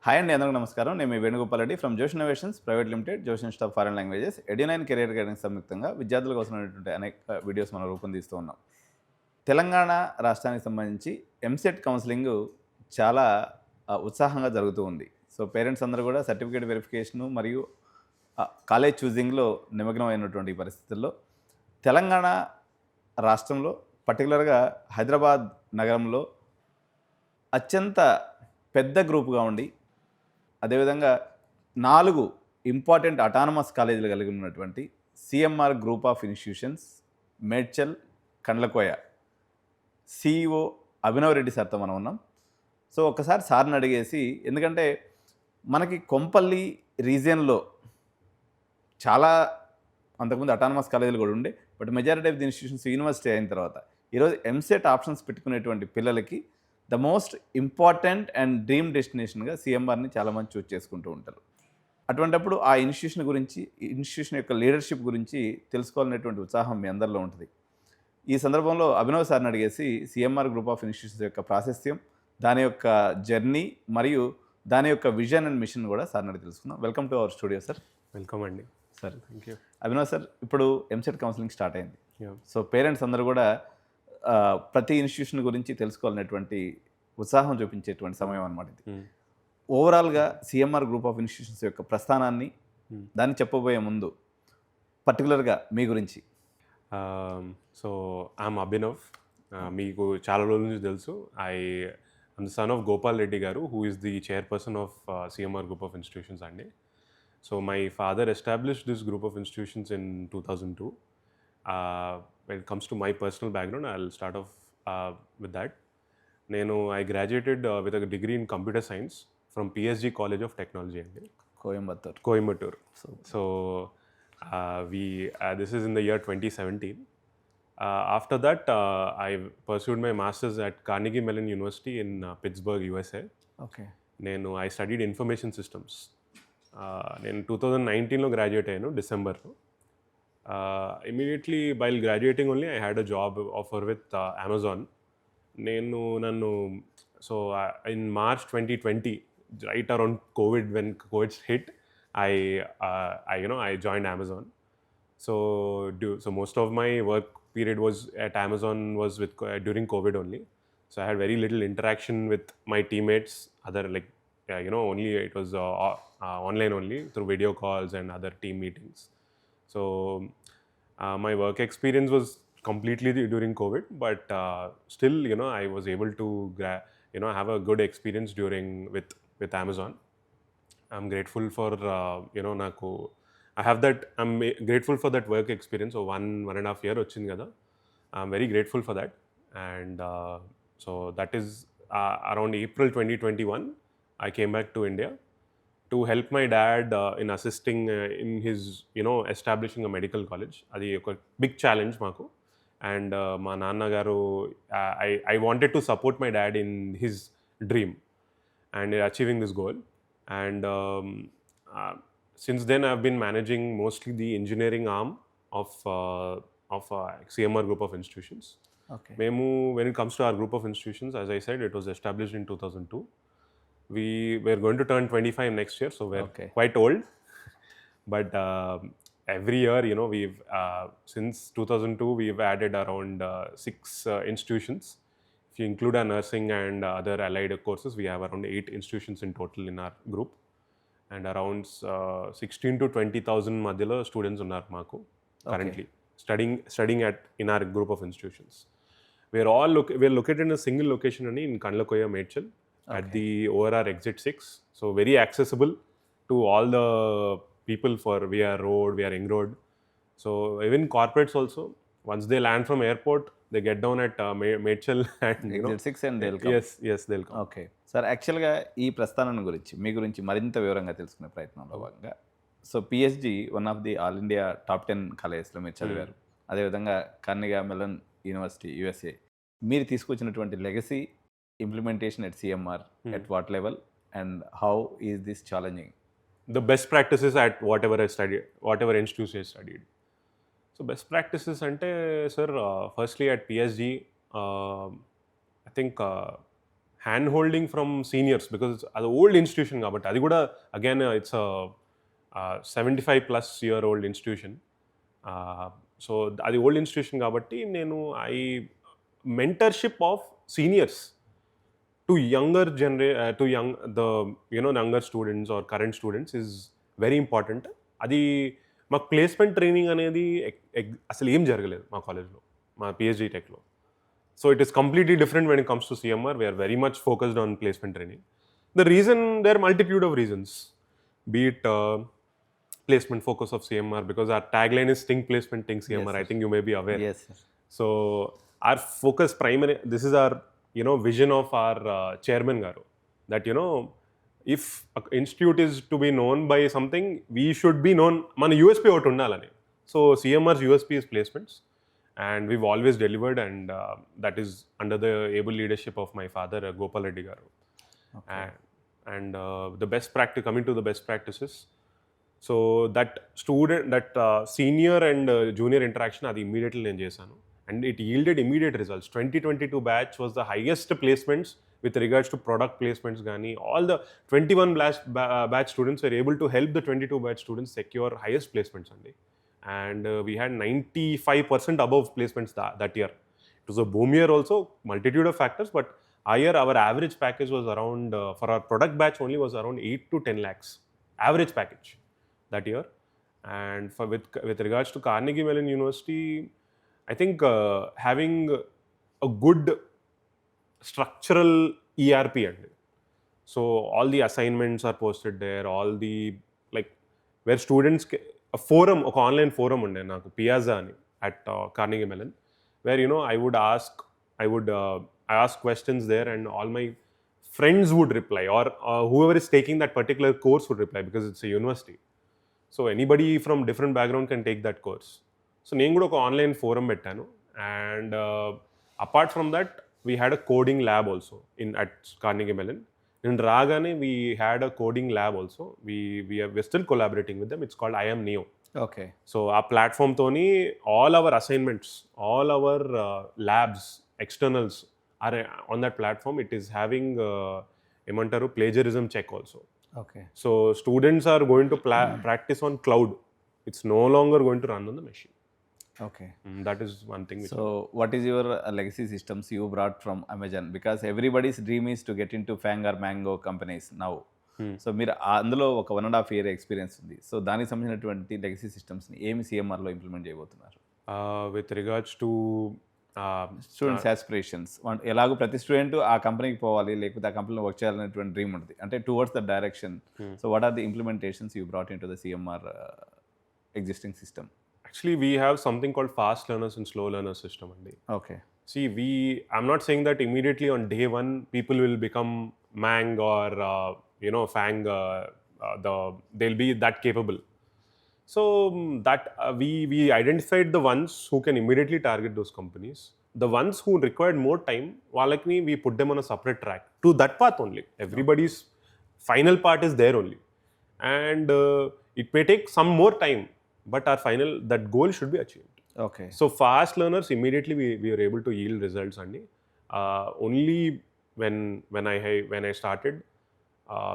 Hi అండి, అందరికీ నమస్కారం. నేను మీ Venugopal Reddy from Josh innovations private limited, Josh institute of foreign languages, Edunine career guidance సంయుక్తంగా విద్యార్థుల కోసం అనేటువంటి అనేక వీడియోస్ మనం రూపొందిస్తూ ఉన్నాం. తెలంగాణ రాష్ట్రానికి సంబంధించి ఎంసెట్ కౌన్సిలింగ్ చాలా ఉత్సాహంగా జరుగుతూ ఉంది. సో పేరెంట్స్ అందరూ కూడా సర్టిఫికేట్ వెరిఫికేషను మరియు కాలేజ్ చూజింగ్లో నిమగ్నమైనటువంటి పరిస్థితుల్లో తెలంగాణ రాష్ట్రంలో పర్టికులర్గా హైదరాబాద్ నగరంలో అత్యంత పెద్ద గ్రూప్గా ఉండి అదేవిధంగా 4 ఇంపార్టెంట్ అటానమస్ కాలేజీలు కలిగి ఉన్నటువంటి CMR group of institutions Medchal Kandlakoya CEO Abhinav Reddy సార్తో మనం ఉన్నాం. సో ఒక్కసారి సార్ని అడిగేసి, ఎందుకంటే మనకి కొంపల్లి రీజియన్లో చాలా అంతకుముందు అటానమస్ కాలేజీలు కూడా ఉండే, but majority of the institutions university అయిన తర్వాత ఈరోజు ఎంసెట్ ఆప్షన్స్ పెట్టుకునేటువంటి పిల్లలకి the most important and dream డెస్టినేషన్గా సిఎంఆర్ని చాలామంది చూస్ చేసుకుంటూ ఉంటారు. అటువంటప్పుడు ఆ ఇన్స్టిట్యూషన్ గురించి, ఇన్స్టిట్యూషన్ యొక్క లీడర్షిప్ గురించి తెలుసుకోవాలనేటువంటి ఉత్సాహం మీ అందరిలో ఉంటుంది. ఈ సందర్భంలో అభినవ్ సార్ని అడిగేసి సిఎంఆర్ గ్రూప్ ఆఫ్ ఇన్స్టిట్యూషన్స్ యొక్క ప్రాశస్త్యం, దాని యొక్క జర్నీ మరియు దాని యొక్క విజన్ అండ్ మిషన్ కూడా సార్ని అడిగి తెలుసుకుందాం. Welcome to our studio sir. Welcome అండి sir. Thank you. Abhinav sir, ఇప్పుడు ఎంసెట్ కౌన్సిలింగ్ స్టార్ట్ అయింది. సో పేరెంట్స్ అందరూ కూడా ప్రతి ఇన్స్టిట్యూషన్ గురించి తెలుసుకోవాలనేటువంటి ఉత్సాహం చూపించేటువంటి సమయం అన్నమాట ఇది. ఓవరాల్గా సిఎంఆర్ గ్రూప్ ఆఫ్ ఇన్స్టిట్యూషన్స్ యొక్క ప్రస్థానాన్ని దాన్ని చెప్పబోయే ముందు పర్టికులర్గా మీ గురించి. So I'm Abhinav. మీకు చాలా రోజుల నుంచి తెలుసు. I'm the son of Gopal Reddy garu, who is the chairperson of CMR group of institutions అండి. So my father established this group of institutions in 2002. When it comes to my personal background, I'll start off with that. I graduated with a degree in computer science from PSG College of Technology అండి, Coimbatore. So this is in the year 2017. After that, I pursued my master's at Carnegie Mellon University in Pittsburgh, USA. Okay. I studied information systems. నేను 2019లో graduate అయ్యాను, డిసెంబర్లో. Immediately while graduating only, I had a job offer with Amazon. So in March 2020, right around COVID, when COVID hit, I joined Amazon. So most of my work period was at Amazon was during COVID only. So I had very little interaction with my teammates, only it was online only through video calls and other team meetings. So my work experience was completely during COVID, but still, I was able to have a good experience with Amazon. I'm grateful for I'm grateful for that work experience. So 1.5 year వచ్చింది కదా, I'm very grateful for that. And so that is around April 2021, I came back to India to help my dad in assisting in his establishing a medical college. Adi oka big challenge maaku. And ma nanna garu, I wanted to support my dad in his dream and achieving this goal. And since then I've been managing mostly the engineering arm of CMR Group of Institutions. Okay. When it comes to our group of institutions, as I said, it was established in 2002. We were going to turn 25 next year, so we're quite old. But every year, we've since 2002, we've added around 6 institutions. If you include our nursing and other allied courses, we have around 8 institutions in total in our group. And around 16 to 20,000 madhyalo students unnar maaku currently studying in our group of institutions. We're located in a single location in Kandlakoya, Medchal. At the ORR exit 6, so very accessible to all the people for via road, via ring road. So even corporates also, once they land from airport, they get down at Medchal and exit 6 and they'll come. Yes, they'll come. Okay. Sir, యాక్చువల్గా ఈ ప్రస్థానం గురించి మీ గురించి మరింత వివరంగా తెలుసుకునే ప్రయత్నంలో భాగంగా, so PSG one of the all India top 10 కాలేజెస్లో మీరు చదివారు. అదేవిధంగా కార్నెగీ మెలన్ యూనివర్సిటీ USA. మీరు తీసుకొచ్చినటువంటి legacy implementation at CMR, at what level, and how is this challenging? The best practices at whatever institution I studied. So best practices ante, sir, firstly at PSG, I think hand holding from seniors because అది old institution కాబట్టి అది కూడా again it's 75+ year-old institution. So అది old institution కాబట్టి నేను mentorship of seniors to to younger students or current students is very important. అది మాకు placement training అనేది అసలు ఏం జరగలేదు మా కాలేజ్లో, మా పిహెచ్డి టెక్లో. So it is completely different when it comes to CMR. We're very much focused on placement training. The reason, there are multitude of reasons. Be it placement focus of CMR, because our tagline is think placement, think CMR. Yes, I think you may be aware. Yes, sir. So our focus primary, this is our vision of our chairman garu, that if an institute is to be known by something, we should be known, mana USP out undalani. So CMR's USP is placements, and we've always delivered, and that is under the able leadership of my father, Gopal Reddy garu. Okay. And the best practice, coming to the best practices, so that senior and junior interaction adi immediately నేను చేశాను, and it yielded immediate results. 2022 batch was the highest placements with regards to product placements gani. All the 21 batch students were able to help the 22 batch students secure highest placements andi, and we had 95% above placements that year. It was a boom year also, multitude of factors, but our average package was around, for our product batch only, was around 8 to 10 lakhs average package that year. And with regards to Carnegie Mellon University, I think having a good structural ERP, so all the assignments are posted there, all the, like, where students a forum, a online forum unde naku Piazza ani at Carnegie Mellon, where I ask questions there, and all my friends would reply, or whoever is taking that particular course would reply, because it's a university. So anybody from different background can take that course. So నేను కూడా ఒక online forum పెట్టాను, and apart from that we had a coding lab also at Carnegie Mellon. నేను రాగానే we had a coding lab also. We're still collaborating with them. It's called I'm Neo. Okay. So ఆ ప్లాట్ఫామ్తోని all our assignments, all our labs, externals are on that platform. It is having ఏమంటారు, plagiarism check also. Okay. So students are going to practice on cloud. It's no longer going to run on the machine. Okay. That is one thing. So what is your legacy systems you brought from Amazon? Because everybody's dream is to get into Fang or Mango companies now. So మీరు అందులో ఒక 1.5 year experience ఉంది. So దానికి సంబంధించినటువంటి legacy సిస్టమ్స్ని ఏమి సిఎంఆర్లో implement చేయబోతున్నారు? With regards to students aspirations, ఎలాగో ప్రతి స్టూడెంట్ ఆ కంపెనీకి పోవాలి, లేకపోతే ఆ కంపెనీలో వర్క్ చేయాలనేటువంటి డ్రీమ్ ఉంటుంది, అంటే towards the direction. So what are the implementations you brought in to the CMR existing system? Actually, we have something called fast learners and slow learners system. Okay. See, I'm not saying that immediately on day one people will become Mang or Fang. They'll be that capable. So that we identified the ones who can immediately target those companies. The ones who required more time, we put them on a separate track to that path only. Everybody's final part is there only, and it may take some more time, but that goal should be achieved. Okay. So fast learners, immediately we were able to yield results. Only when I started,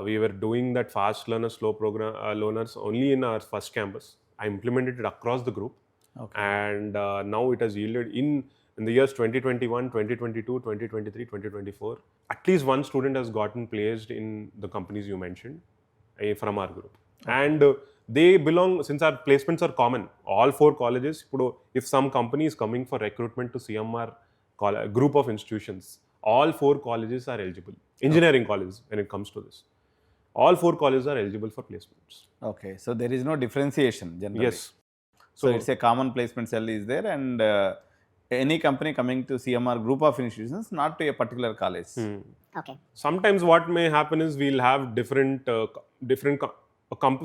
we were doing that fast learner, slow learners only in our first campus. I implemented it across the group. Okay. And now it has yielded in the years 2021, 2022, 2023, 2024. At least one student has gotten placed in the companies you mentioned from our group. Okay. And they belong, since our placements are common, all 4 colleges. If some company is coming for recruitment to CMR Group of Institutions, all 4 colleges are eligible. Engineering colleges, when it comes to this, all 4 colleges are eligible for placements. Okay, so there is no differentiation generally. Yes. So it's a common placement cell is there, and any company coming to CMR Group of Institutions, not to a particular college. Okay. Sometimes what may happen is we'll have different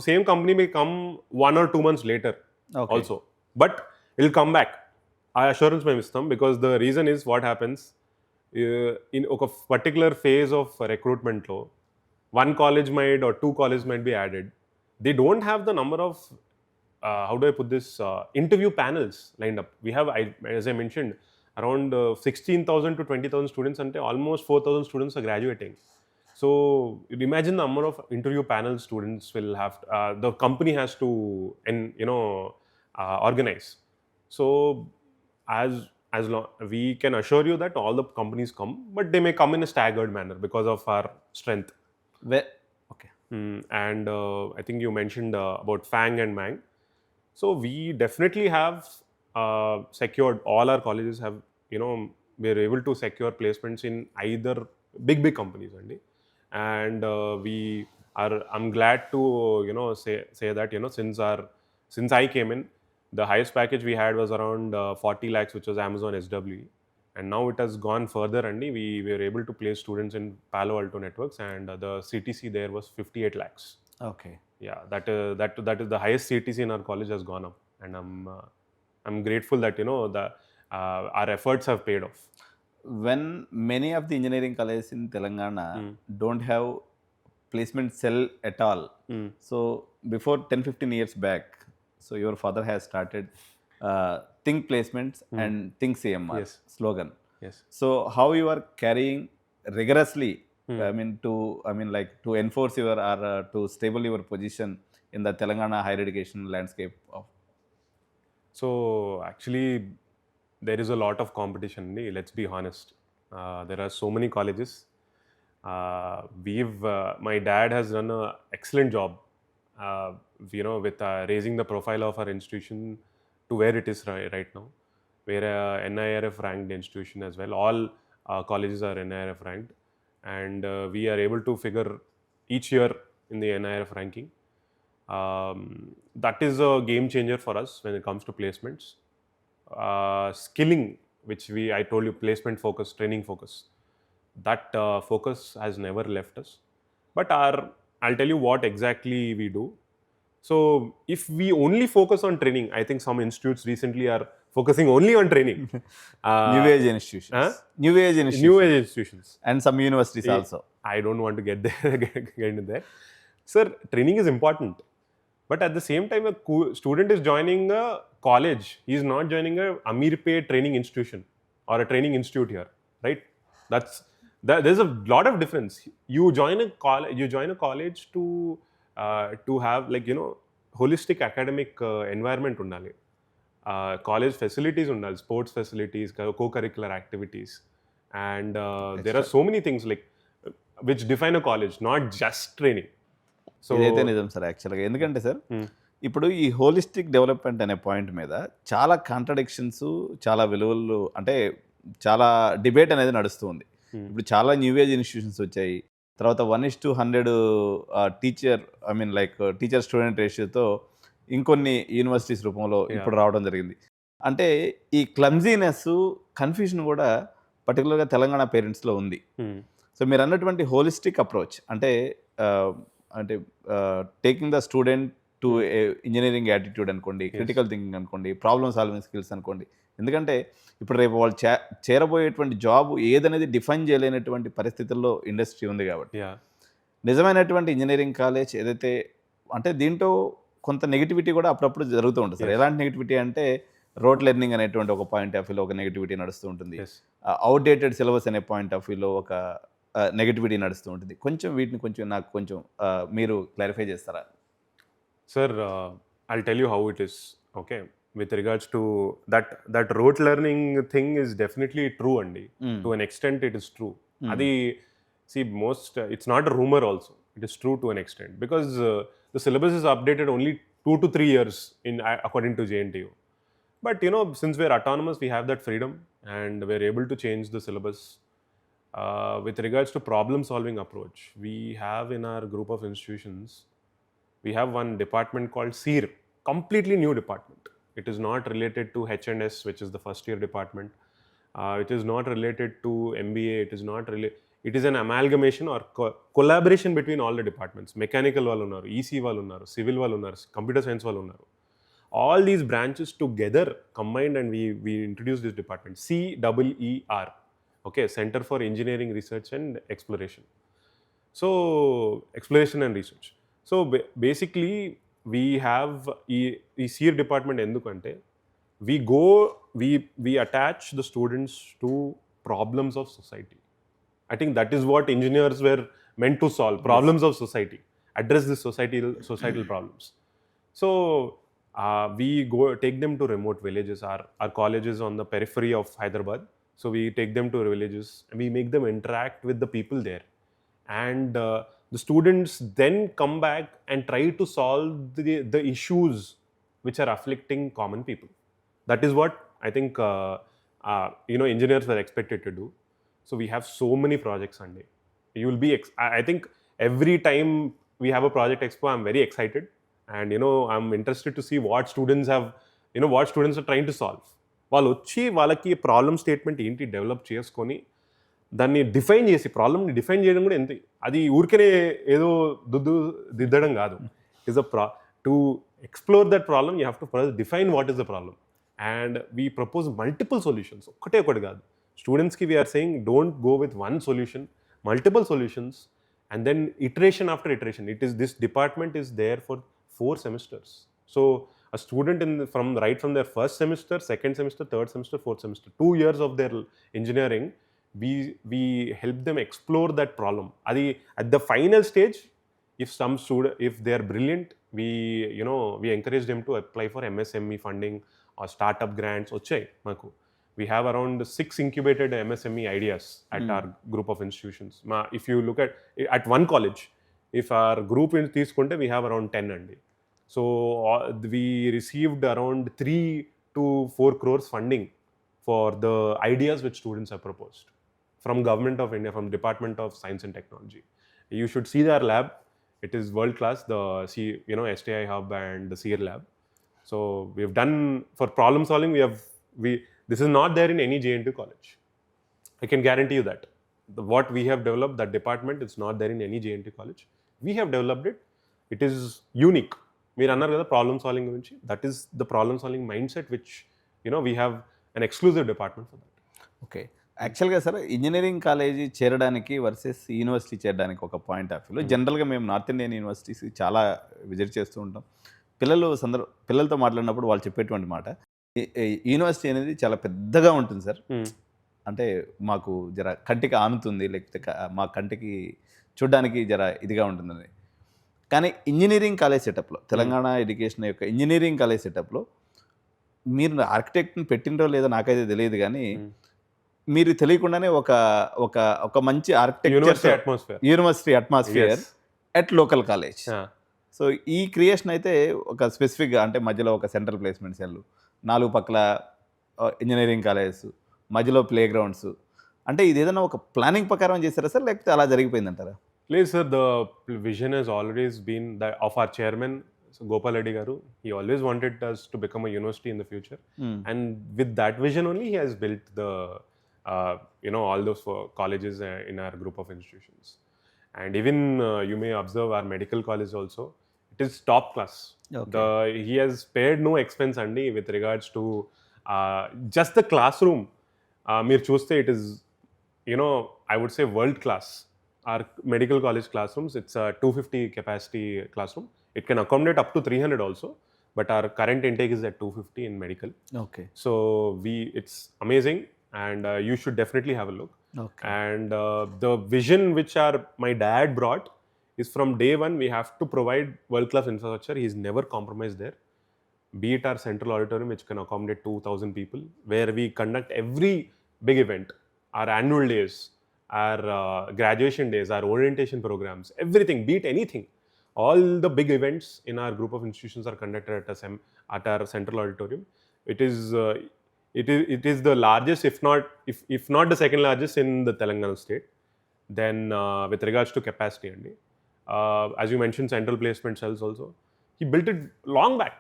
same company may come 1 or 2 months later. Okay. Also, but it'll come back. I assurance may miss them, because the reason is what happens in a particular phase of recruitment lo, 1 college might or 2 colleges might be added. They don't have the number of how do I put this, interview panels lined up. We have, as I mentioned, around 16,000 to 20,000 students, and almost 4,000 students are graduating. So imagine the number of interview panel students will have the company has to organize. So as long we can assure you that all the companies come, but they may come in a staggered manner because of our strength. Okay. And I think you mentioned about FANG and MANG. So we definitely have secured, all our colleges have, we're able to secure placements in either big companies only. And I'm glad to say that since I came in, the highest package we had was around 40 lakhs, which was Amazon SWE. And now it has gone further, and we were able to place students in Palo Alto networks, and the CTC there was 58 lakhs. Okay. Yeah, that is the highest CTC in our college has gone up, and I'm grateful that our efforts have paid off. When many of the engineering colleges in Telangana don't have placement cell at all, so before 10-15 years back, so your father has started Think Placements and Think CMR slogan. Yes. So how you are carrying rigorously, to enforce your or to stable your position in the Telangana higher education landscape of? So actually, there is a lot of competition. Let's be honest. There are so many colleges. My dad has done an excellent job, with raising the profile of our institution to where it is right now. We're a NIRF ranked institution as well. All colleges are NIRF ranked, and we are able to figure each year in the NIRF ranking. That is a game changer for us when it comes to placements. Skilling, which I told you, placement focus, training focus, that focus has never left us. But I'll tell you what exactly we do. So if we only focus on training, I think some institutes recently are focusing only on training. New age institutions. New age institutions. And some universities also. I don't want to get into there. Sir, training is important. But at the same time, a student is joining a college. He is not joining a Amirpay training institution or a training institute here, right? There's a lot of difference. You join a college to have holistic academic environment undali. College facilities undali, sports facilities, co-curricular activities, and there are so many things which define a college, not just training. So ఇదైతే నిజం sir యాక్చువల్గా. ఎందుకంటే sir ఇప్పుడు ఈ holistic development అనే point మీద చాలా contradictions, చాలా విలువలు, అంటే చాలా డిబేట్ అనేది నడుస్తూ ఉంది. ఇప్పుడు చాలా న్యూ ఏజ్ ఇన్స్టిట్యూషన్స్ వచ్చాయి. తర్వాత 1:100 టీచర్ స్టూడెంట్ రేషియోతో ఇంకొన్ని యూనివర్సిటీస్ రూపంలో ఇప్పుడు రావడం జరిగింది. అంటే ఈ క్లమ్జీనెస్, కన్ఫ్యూజన్ కూడా పర్టికులర్గా తెలంగాణ పేరెంట్స్లో ఉంది. సో మీరు అన్నటువంటి హోలిస్టిక్ అప్రోచ్ అంటే taking the student to engineering attitude అనుకోండి, క్రిటికల్ థింకింగ్ అనుకోండి, ప్రాబ్లమ్ సాల్వింగ్ స్కిల్స్ అనుకోండి. ఎందుకంటే ఇప్పుడు రేపు వాళ్ళు చేరబోయేటువంటి జాబ్ ఏదనేది డిఫైన్ చేయలేనటువంటి పరిస్థితుల్లో ఇండస్ట్రీ ఉంది కాబట్టి నిజమైనటువంటి ఇంజనీరింగ్ కాలేజ్ ఏదైతే, అంటే దీంట్లో కొంత నెగిటివిటీ కూడా అప్పుడప్పుడు జరుగుతూ ఉంటుంది సార్. ఎలాంటి నెగిటివిటీ అంటే రోట్ లెర్నింగ్ అనేటువంటి ఒక పాయింట్ ఆఫ్ వ్యూలో ఒక నెగిటివిటీ నడుస్తూ ఉంటుంది. అవుట్డేటెడ్ సిలబస్ అనే పాయింట్ ఆఫ్ వ్యూలో ఒక నెగిటివిటీ నడుస్తూ ఉంటుంది. వీటిని నాకు కొంచెం మీరు క్లారిఫై చేస్తారా? Sir, I'll tell you how it is. Okay, with regards to that rote learning thing is definitely true, Andy. To an extent it is true. Adi, see, it's not a rumor also. It is true to an extent because the syllabus is updated only 2 to 3 years according to JNTU. But since we're autonomous, we have that freedom and we're able to change the syllabus. With regards to problem solving approach, we have in our group of institutions, we have one department called CEER, completely new department. It is not related to H&S, which is the first year department. It is not related to MBA. It is an amalgamation or collaboration between all the departments. Mechanical vallu unnaru, EC vallu unnaru, civil vallu unnaru, computer science vallu unnaru. All these branches together combined, and we introduced this department, CEER. Okay, Center for Engineering Research and Exploration. So exploration and research. So basically we have ఈ CEER department endukante we go we attach the students to problems of society. I think that is what engineers were meant to solve, problems of society, address the societal problems. So we go take them to remote villages. Our college is on the periphery of Hyderabad, so we take them to villages and we make them interact with the people there, and the students then come back and try to solve the issues which are afflicting common people. That is what I think engineers were expected to do. So we have so many projects Sunday. You will be I think every time we have a project expo, I'm very excited, and I'm interested to see what students are trying to solve. వాళ్ళు వచ్చి వాళ్ళకి problem statement ఏంటి develop చేసుకొని దాన్ని define చేసి ప్రాబ్లమ్ని define చేయడం కూడా ఎంత, అది ఊరికనే ఏదో దిద్దడం కాదు. Is to explore that problem you have to first define what is the problem, and we propose multiple solutions. ఒకటి కాదు. స్టూడెంట్స్కి we are saying don't go with one solution, multiple solutions, and then iteration after iteration. This department is there for 4 semesters. So a student from their first semester, second semester, third semester, fourth semester, 2 years of their engineering, we help them explore that problem. Adi at the final stage, if they are brilliant, we encourage them to apply for MSME funding or startup grants. Ochai maku. We have around 6 incubated MSME ideas at our group of institutions. If you look at one college, if our group in Teeskunte, we have around 10 andi. So we received around 3 to 4 crores funding for the ideas which students have proposed from Government of India, from Department of Science and Technology. You should see their lab. It is world class, the STI hub and the CR lab. So we have done for problem solving. This is not there in any JNT college. I can guarantee you that. What we have developed, that department, it's not there in any JNT college. We have developed it. It is unique. మీరు అన్నారు కదా problem solving గురించి, that is the problem solving mind set which we have an exclusive department for that. Okay, యాక్చువల్గా sir engineering college చేరడానికి versus university చేరడానికి ఒక point of వ్యూలో జనరల్గా మేము నార్త్ ఇండియన్ యూనివర్సిటీస్ చాలా విజిట్ చేస్తూ ఉంటాం. పిల్లలతో మాట్లాడినప్పుడు వాళ్ళు చెప్పేటువంటి మాట, యూనివర్సిటీ అనేది చాలా పెద్దగా ఉంటుంది సార్, అంటే మాకు జర కంటికి ఆనుతుంది, లేకపోతే మా కంటికి చూడడానికి జర ఇదిగా ఉంటుందని. కానీ ఇంజనీరింగ్ కాలేజ్ సెటప్లో, తెలంగాణ ఎడ్యుకేషన్ యొక్క ఇంజనీరింగ్ కాలేజ్ సెటప్లో మీరు ఆర్కిటెక్ట్ని పెట్టినరో లేదో నాకైతే తెలియదు, కానీ మీరు తెలియకుండానే ఒక మంచి university atmosphere at local college. So ఈ క్రియేషన్ అయితే ఒక స్పెసిఫిక్గా, అంటే మధ్యలో ఒక సెంట్రల్ ప్లేస్మెంట్ సెల్, 4 పక్కల ఇంజనీరింగ్ కాలేజెస్, మధ్యలో ప్లే గ్రౌండ్స్, అంటే ఇది ఏదైనా ఒక ప్లానింగ్ ప్రకారం చేశారా సార్, లేకపోతే అలా జరిగిపోయిందంటారా? లేదు sir, the vision has always been of our chairman Gopal Reddy garu. He always wanted us to become a university in the future, and with that vision only he has built the all those colleges in our group of institutions. And even you may observe our medical college also, it is top class. Okay. He has spared no expense andi with regards to just the classroom. Meer chuste, it is I would say world class. Our medical college classrooms, it's a 250 capacity classroom. It can accommodate up to 300 also, but our current intake is at 250 in medical. Okay. So it's amazing, and you should definitely have a look. Okay. And the vision which my dad brought is from day one, we have to provide world-class infrastructure. He's never compromised there. Be it our central auditorium, which can accommodate 2,000 people, where we conduct every big event, our annual days, our graduation days, our orientation programs, everything, be it anything. All the big events in our group of institutions are conducted at our central auditorium. It is the largest, if not the second largest in the Telangana state. Then with regards to capacity, as you mentioned, central placement cells also, he built it long back.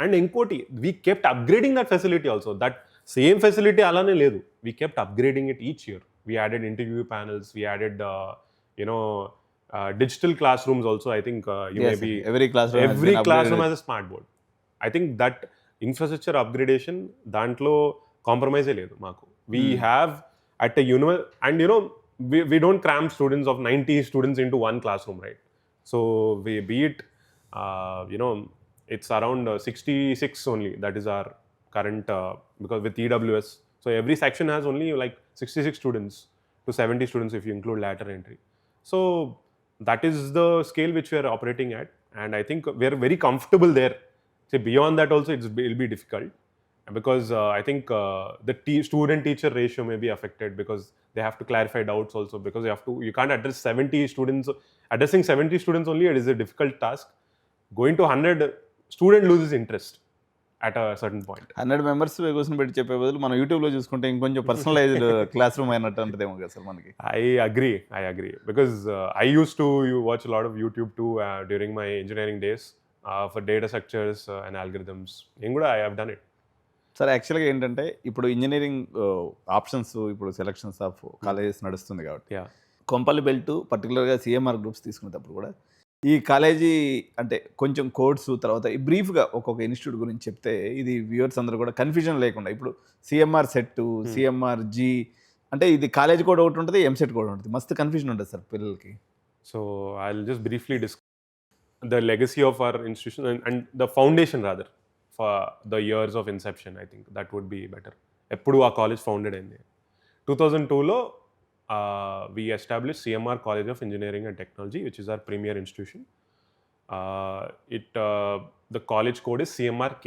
And Enkoti, we kept upgrading that facility also. That same facility alane ledu. We kept upgrading it each year. We added interview panels. We added digital classrooms also. I think every classroom has a smart board. I think that infrastructure upgradation dantlo compromise ledu maku. We have at a and we don't cram students of 90 students into one classroom, right? So it's around 66 only. That is our current, because with EWS, so every section has only like 66 students to 70 students if you include lateral entry. So that is the scale which we are operating at, and I think we are very comfortable there. Say beyond that also it'll be difficult, because I think the student teacher ratio may be affected, because they have to clarify doubts also, because you can't address 70 students. Addressing 70 students only, it is a difficult task. Going to 100, student loses interest at a certain point. 100 members కూర్చొని పెట్టి చెప్పే బదులు మనం యూట్యూబ్లో చూసుకుంటే ఇంకొంచెం personalised class room అయినట్టు అంటదేమో కదా సార్ మనకి. I agree, because I used to watch a lot of YouTube too during my engineering days for data structures and algorithms. నేను కూడా I have done it. Sir యాక్చువల్గా ఏంటంటే ఇప్పుడు ఇంజనీరింగ్ ఆప్షన్స్, ఇప్పుడు selections of colleges నడుస్తుంది కాబట్టి Kompally belt పర్టికులర్గా CMR groups తీసుకునేటప్పుడు కూడా ఈ కాలేజీ అంటే కొంచెం కోర్సు తర్వాత ఈ బ్రీఫ్గా ఒక్కొక్క ఇన్స్టిట్యూట్ గురించి చెప్తే ఇది వ్యూవర్స్ అందరూ కూడా కన్ఫ్యూజన్ లేకుండా, ఇప్పుడు సిఎంఆర్ సెట్, సిఎంఆర్ జీ అంటే ఇది కాలేజ్ కోడ్ ఒకటి ఉంటుంది, ఎంసెట్ కోడ్ ఉంటుంది, మస్తు కన్ఫ్యూజన్ ఉంటుంది సార్ పిల్లలకి. So I will just briefly discuss the legacy of our institution and the foundation rather for the years of inception. I think that would be better. Eppudu our college founded in 2002 we established CMR College of Engineering and Technology, which is our premier institution. The college code is CMRK.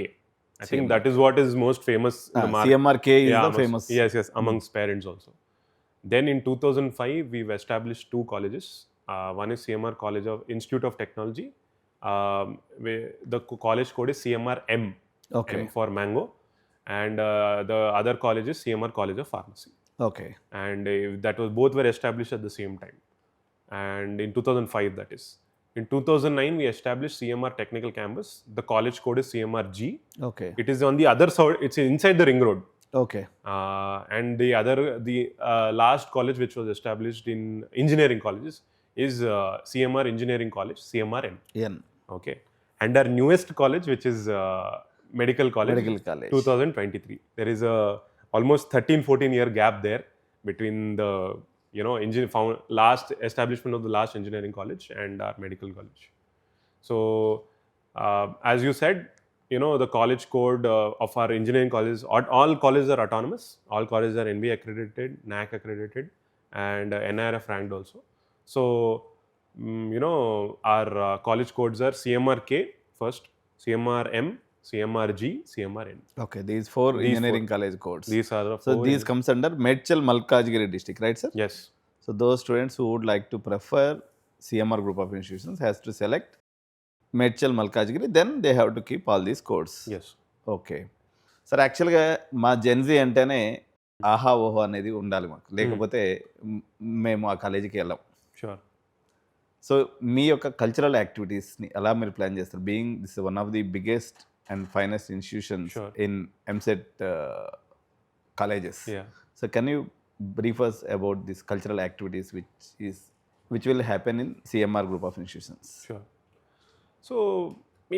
I think that is what is most famous in the market. CMRK is the famous. Yes, amongst parents also. Then in 2005 we've established two colleges. One is CMR College of Institute of Technology. The college code is CMR M. Okay. M for Mango. And the other college is CMR College of Pharmacy. Okay. And that was, both were established at the same time. And in 2005 that is. In 2009 we established CMR Technical Campus. The college code is CMR G. Okay. It is on the other side, it's inside the ring road. Okay. And the last college which was established in engineering colleges is CMR Engineering College, CMR N. Okay. And our newest college, which is Medical College, 2023. There is a almost 13-14 year gap there between the last establishment of the last engineering college and our medical college. So as you said, the college code of our engineering colleges, all colleges are autonomous, all colleges are NBA accredited, NAC accredited, and NIRF ranked also. So our college codes are CMRK first, CMR M, CMR G, CMR N. Okay, these four engineering college codes. These are the four. So these comes under Medchal Malkajgiri district, right sir? Yes. So those students who would like to prefer CMR Group of Institutions has to select Medchal Malkajgiri, then they have to keep all these codes. Yes. Okay. Sir యాక్చువల్గా మా Gen Z అంటేనే ఆహా ఓహో అనేది ఉండాలి మాకు, లేకపోతే మేము ఆ కాలేజీకి వెళ్ళాం. షూర్. సో మీ యొక్క కల్చరల్ యాక్టివిటీస్ని ఎలా మీరు ప్లాన్ చేస్తారు, being this one of the biggest and finest institutions in EAMCET colleges. So can you brief us about these cultural activities which will happen in CMR Group of Institutions? Sure. So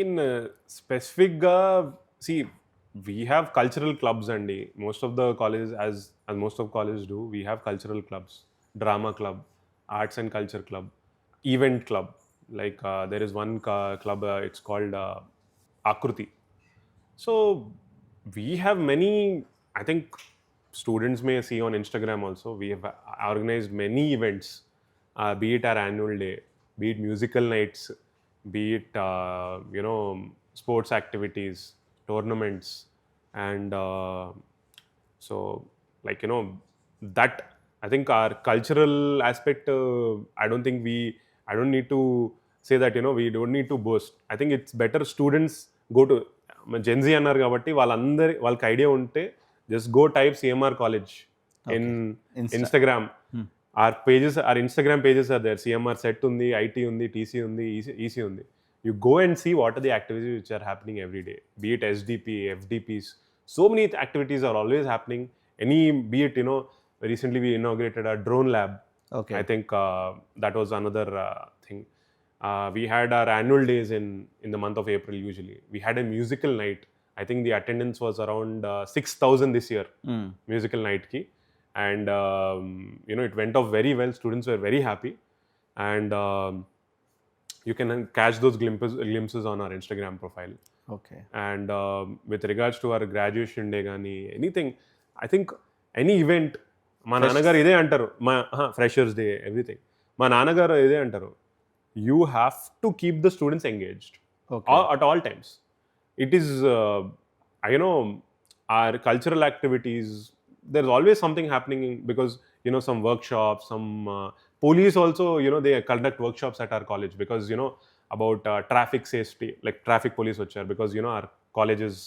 in specific see, we have cultural clubs, and most of the colleges, as most of colleges do, we have cultural clubs, drama club, arts and culture club, event club. Like there is one club, it's called Akruti. So we have many, I think students may see on Instagram also, we have organized many events, be it our annual day, be it musical nights, be it sports activities, tournaments, and so like that, I think our cultural aspect, I don't need to say that we don't need to boast. I think it's better students go to Gen Z annar kabatti వాళ్ళకి idea ఉంటే just go type CMR College in Instagram. Our Instagram pages are there. CMR set undi, IT undi, TC undi, EC undi. You go and see what are the activities which are happening every day. Be it SDP, FDPs. So many activities are always happening. Be it, recently we inaugurated our drone lab. Okay. I think that was another thing. We had our annual days in the month of April usually. We had a musical night. I think the attendance was around 6,000 this year, musical night ki. And, it went off very well. Students were very happy. And, you can catch those glimpses on our Instagram profile. Okay. And with regards to our graduation day కానీ anything, I think any event మా నాన్నగారు ఇదే అంటారు, మా freshers day everything మా నాన్నగారు ఇదే అంటారు, you have to keep the students engaged at all times. It is our cultural activities, there's always something happening because some workshops, some police also they conduct workshops at our college because about traffic safety, like traffic police vachar, because our college is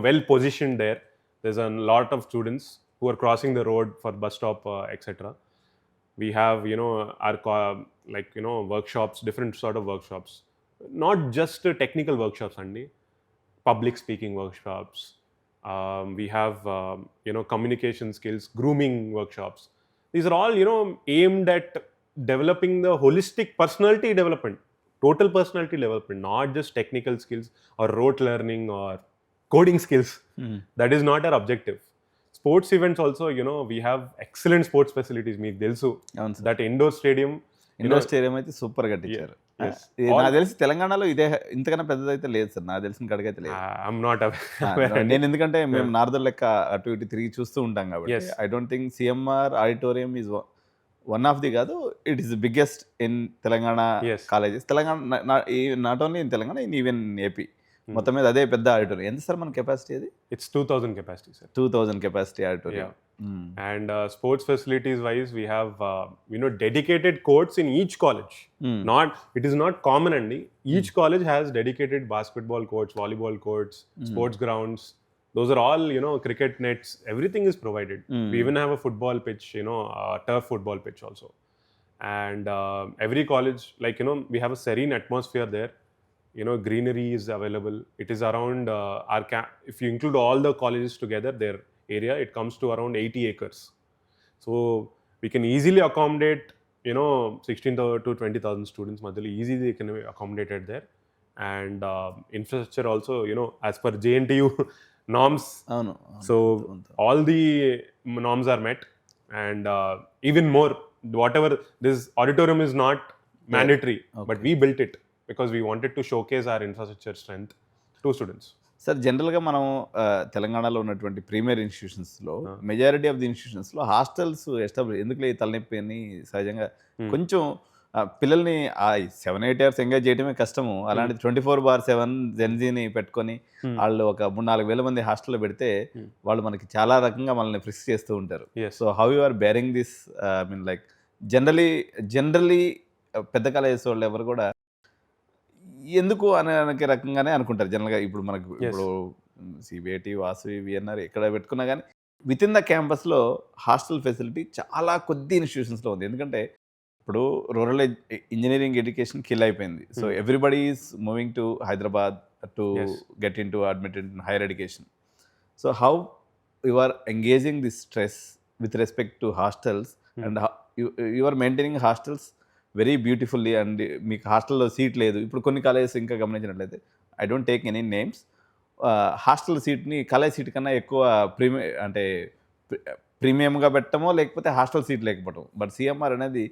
well positioned there. There's a lot of students who are crossing the road for bus stop, etc. We have our workshops, different sort of workshops, not just technical workshops only, public speaking workshops. We have communication skills, grooming workshops. These are all aimed at developing the holistic personality development, total personality development, not just technical skills or rote learning or coding skills. That is not our objective. Sports events also, we have excellent sports facilities. Meeku telusu that indoor stadium అయితే super కట్టించారు. నాకు తెలిసి తెలంగాణలో ఇదే ఇంతకన్నా పెద్దదైతే లేదు sir, నాకు తెలిసిన కాడికైతే లేదు. I'm not aware. నేను ఎందుకంటే మేము నార్దర్ లెక్క అటు ఇటు తిరిగి చూస్తూ ఉంటాం కాబట్టి I don't think CMR auditorium is one of the కాదు, it is the biggest in Telangana colleges. Telangana not only in Telangana, in even AP మొత్తం మీద అదే పెద్ద ఆడిటోరియం. ఎంత సార్ మన కెపాసిటీ అది? It's 2000 capacity, sir. 2000 capacity auditorium. And sports facilities wise, we have dedicated courts in each college. It is not common, and each college has dedicated basketball courts, volleyball courts, sports grounds. Those are all cricket nets, everything is provided. We even have a football pitch, a turf football pitch also. And every college, like we have a serene atmosphere there. Greenery is available. It is around if you include all the colleges together, their area, it comes to around 80 acres. So we can easily accommodate 16,000 to 20,000 students madhili, easily they can be accommodated there. And infrastructure also, as per JNTU norms, so all the norms are met. And even more, whatever, this auditorium is not mandatory, but we built it because we wanted to showcase our infrastructure strength to students. Sir, జనరల్గా మనం తెలంగాణలో ఉన్నటువంటి premier ఇన్స్టిట్యూషన్స్లో majority of the ఇన్స్టిట్యూషన్స్లో hostels establish, ఎందుకు ఈ తలనొప్పి అని సహజంగా కొంచెం పిల్లల్ని 7-8 అవర్స్ ఎంగేజ్ చేయడమే కష్టము. అలాంటి 24/7 జెన్జీని పెట్టుకొని వాళ్ళు ఒక 3-4 వేల మంది హాస్టల్లో పెడితే వాళ్ళు మనకి చాలా రకంగా మనల్ని ఫ్రిస్క్ చేస్తూ ఉంటారు. So how you are bearing this? I mean like generally పెద్ద కాలేజెస్ వాళ్ళు ఎవరు కూడా ఎందుకు అనే రకంగానే అనుకుంటారు జనరల్గా. ఇప్పుడు మనకు ఇప్పుడు సిబిఐటి, వాసవి, విఎన్ఆర్ ఎక్కడ పెట్టుకున్నా కానీ విత్ ఇన్ ద క్యాంపస్లో హాస్టల్ ఫెసిలిటీ చాలా కొద్ది ఇన్స్టిట్యూషన్స్లో ఉంది. ఎందుకంటే ఇప్పుడు రూరల్ ఇంజనీరింగ్ ఎడ్యుకేషన్ కిల్ అయిపోయింది. So everybody is moving to Hyderabad to get in to admitted in higher education. So how you are engaging this stress with respect to hostels and you are maintaining hostels very beautifully. And మీకు హాస్టల్లో seat లేదు. ఇప్పుడు కొన్ని colleges ఇంకా గమనించినట్లయితే, I don't take any names, hostel సీట్ని college seat కన్నా ఎక్కువ ప్రీమియంగా పెట్టడమో లేకపోతే హాస్టల్ సీట్ లేకపోవడం. బట్ సిఎంఆర్ అనేది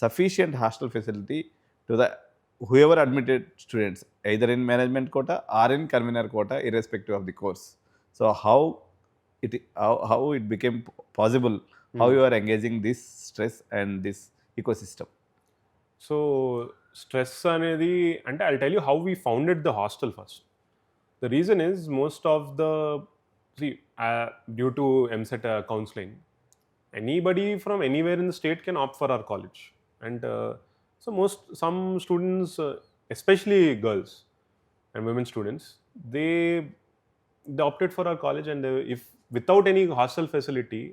sufficient hostel facility to the whoever admitted students either in management quota or in convener quota, irrespective of the course. So how it became possible, how you are engaging this stress and this ecosystem? So stress anedi ante I'll tell you how we founded the hostel first. The reason is most of the due to MSET counseling, anybody from anywhere in the state can opt for our college. And so some students, especially girls and women students, they opted for our college. And if without any hostel facility,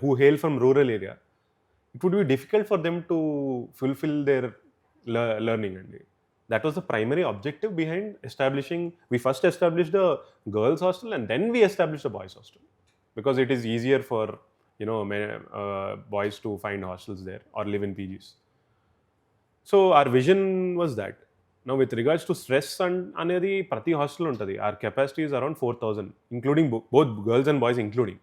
who hail from rural area, it would be difficult for them to fulfill their learning. And that was the primary objective behind establishing. We first established a girls hostel and then we established a boys hostel, because it is easier for boys to find hostels there or live in PGs. So our vision was that. Now with regards to stress anedi prati hostel untadi, our capacity is around 4,000, including both girls and boys including.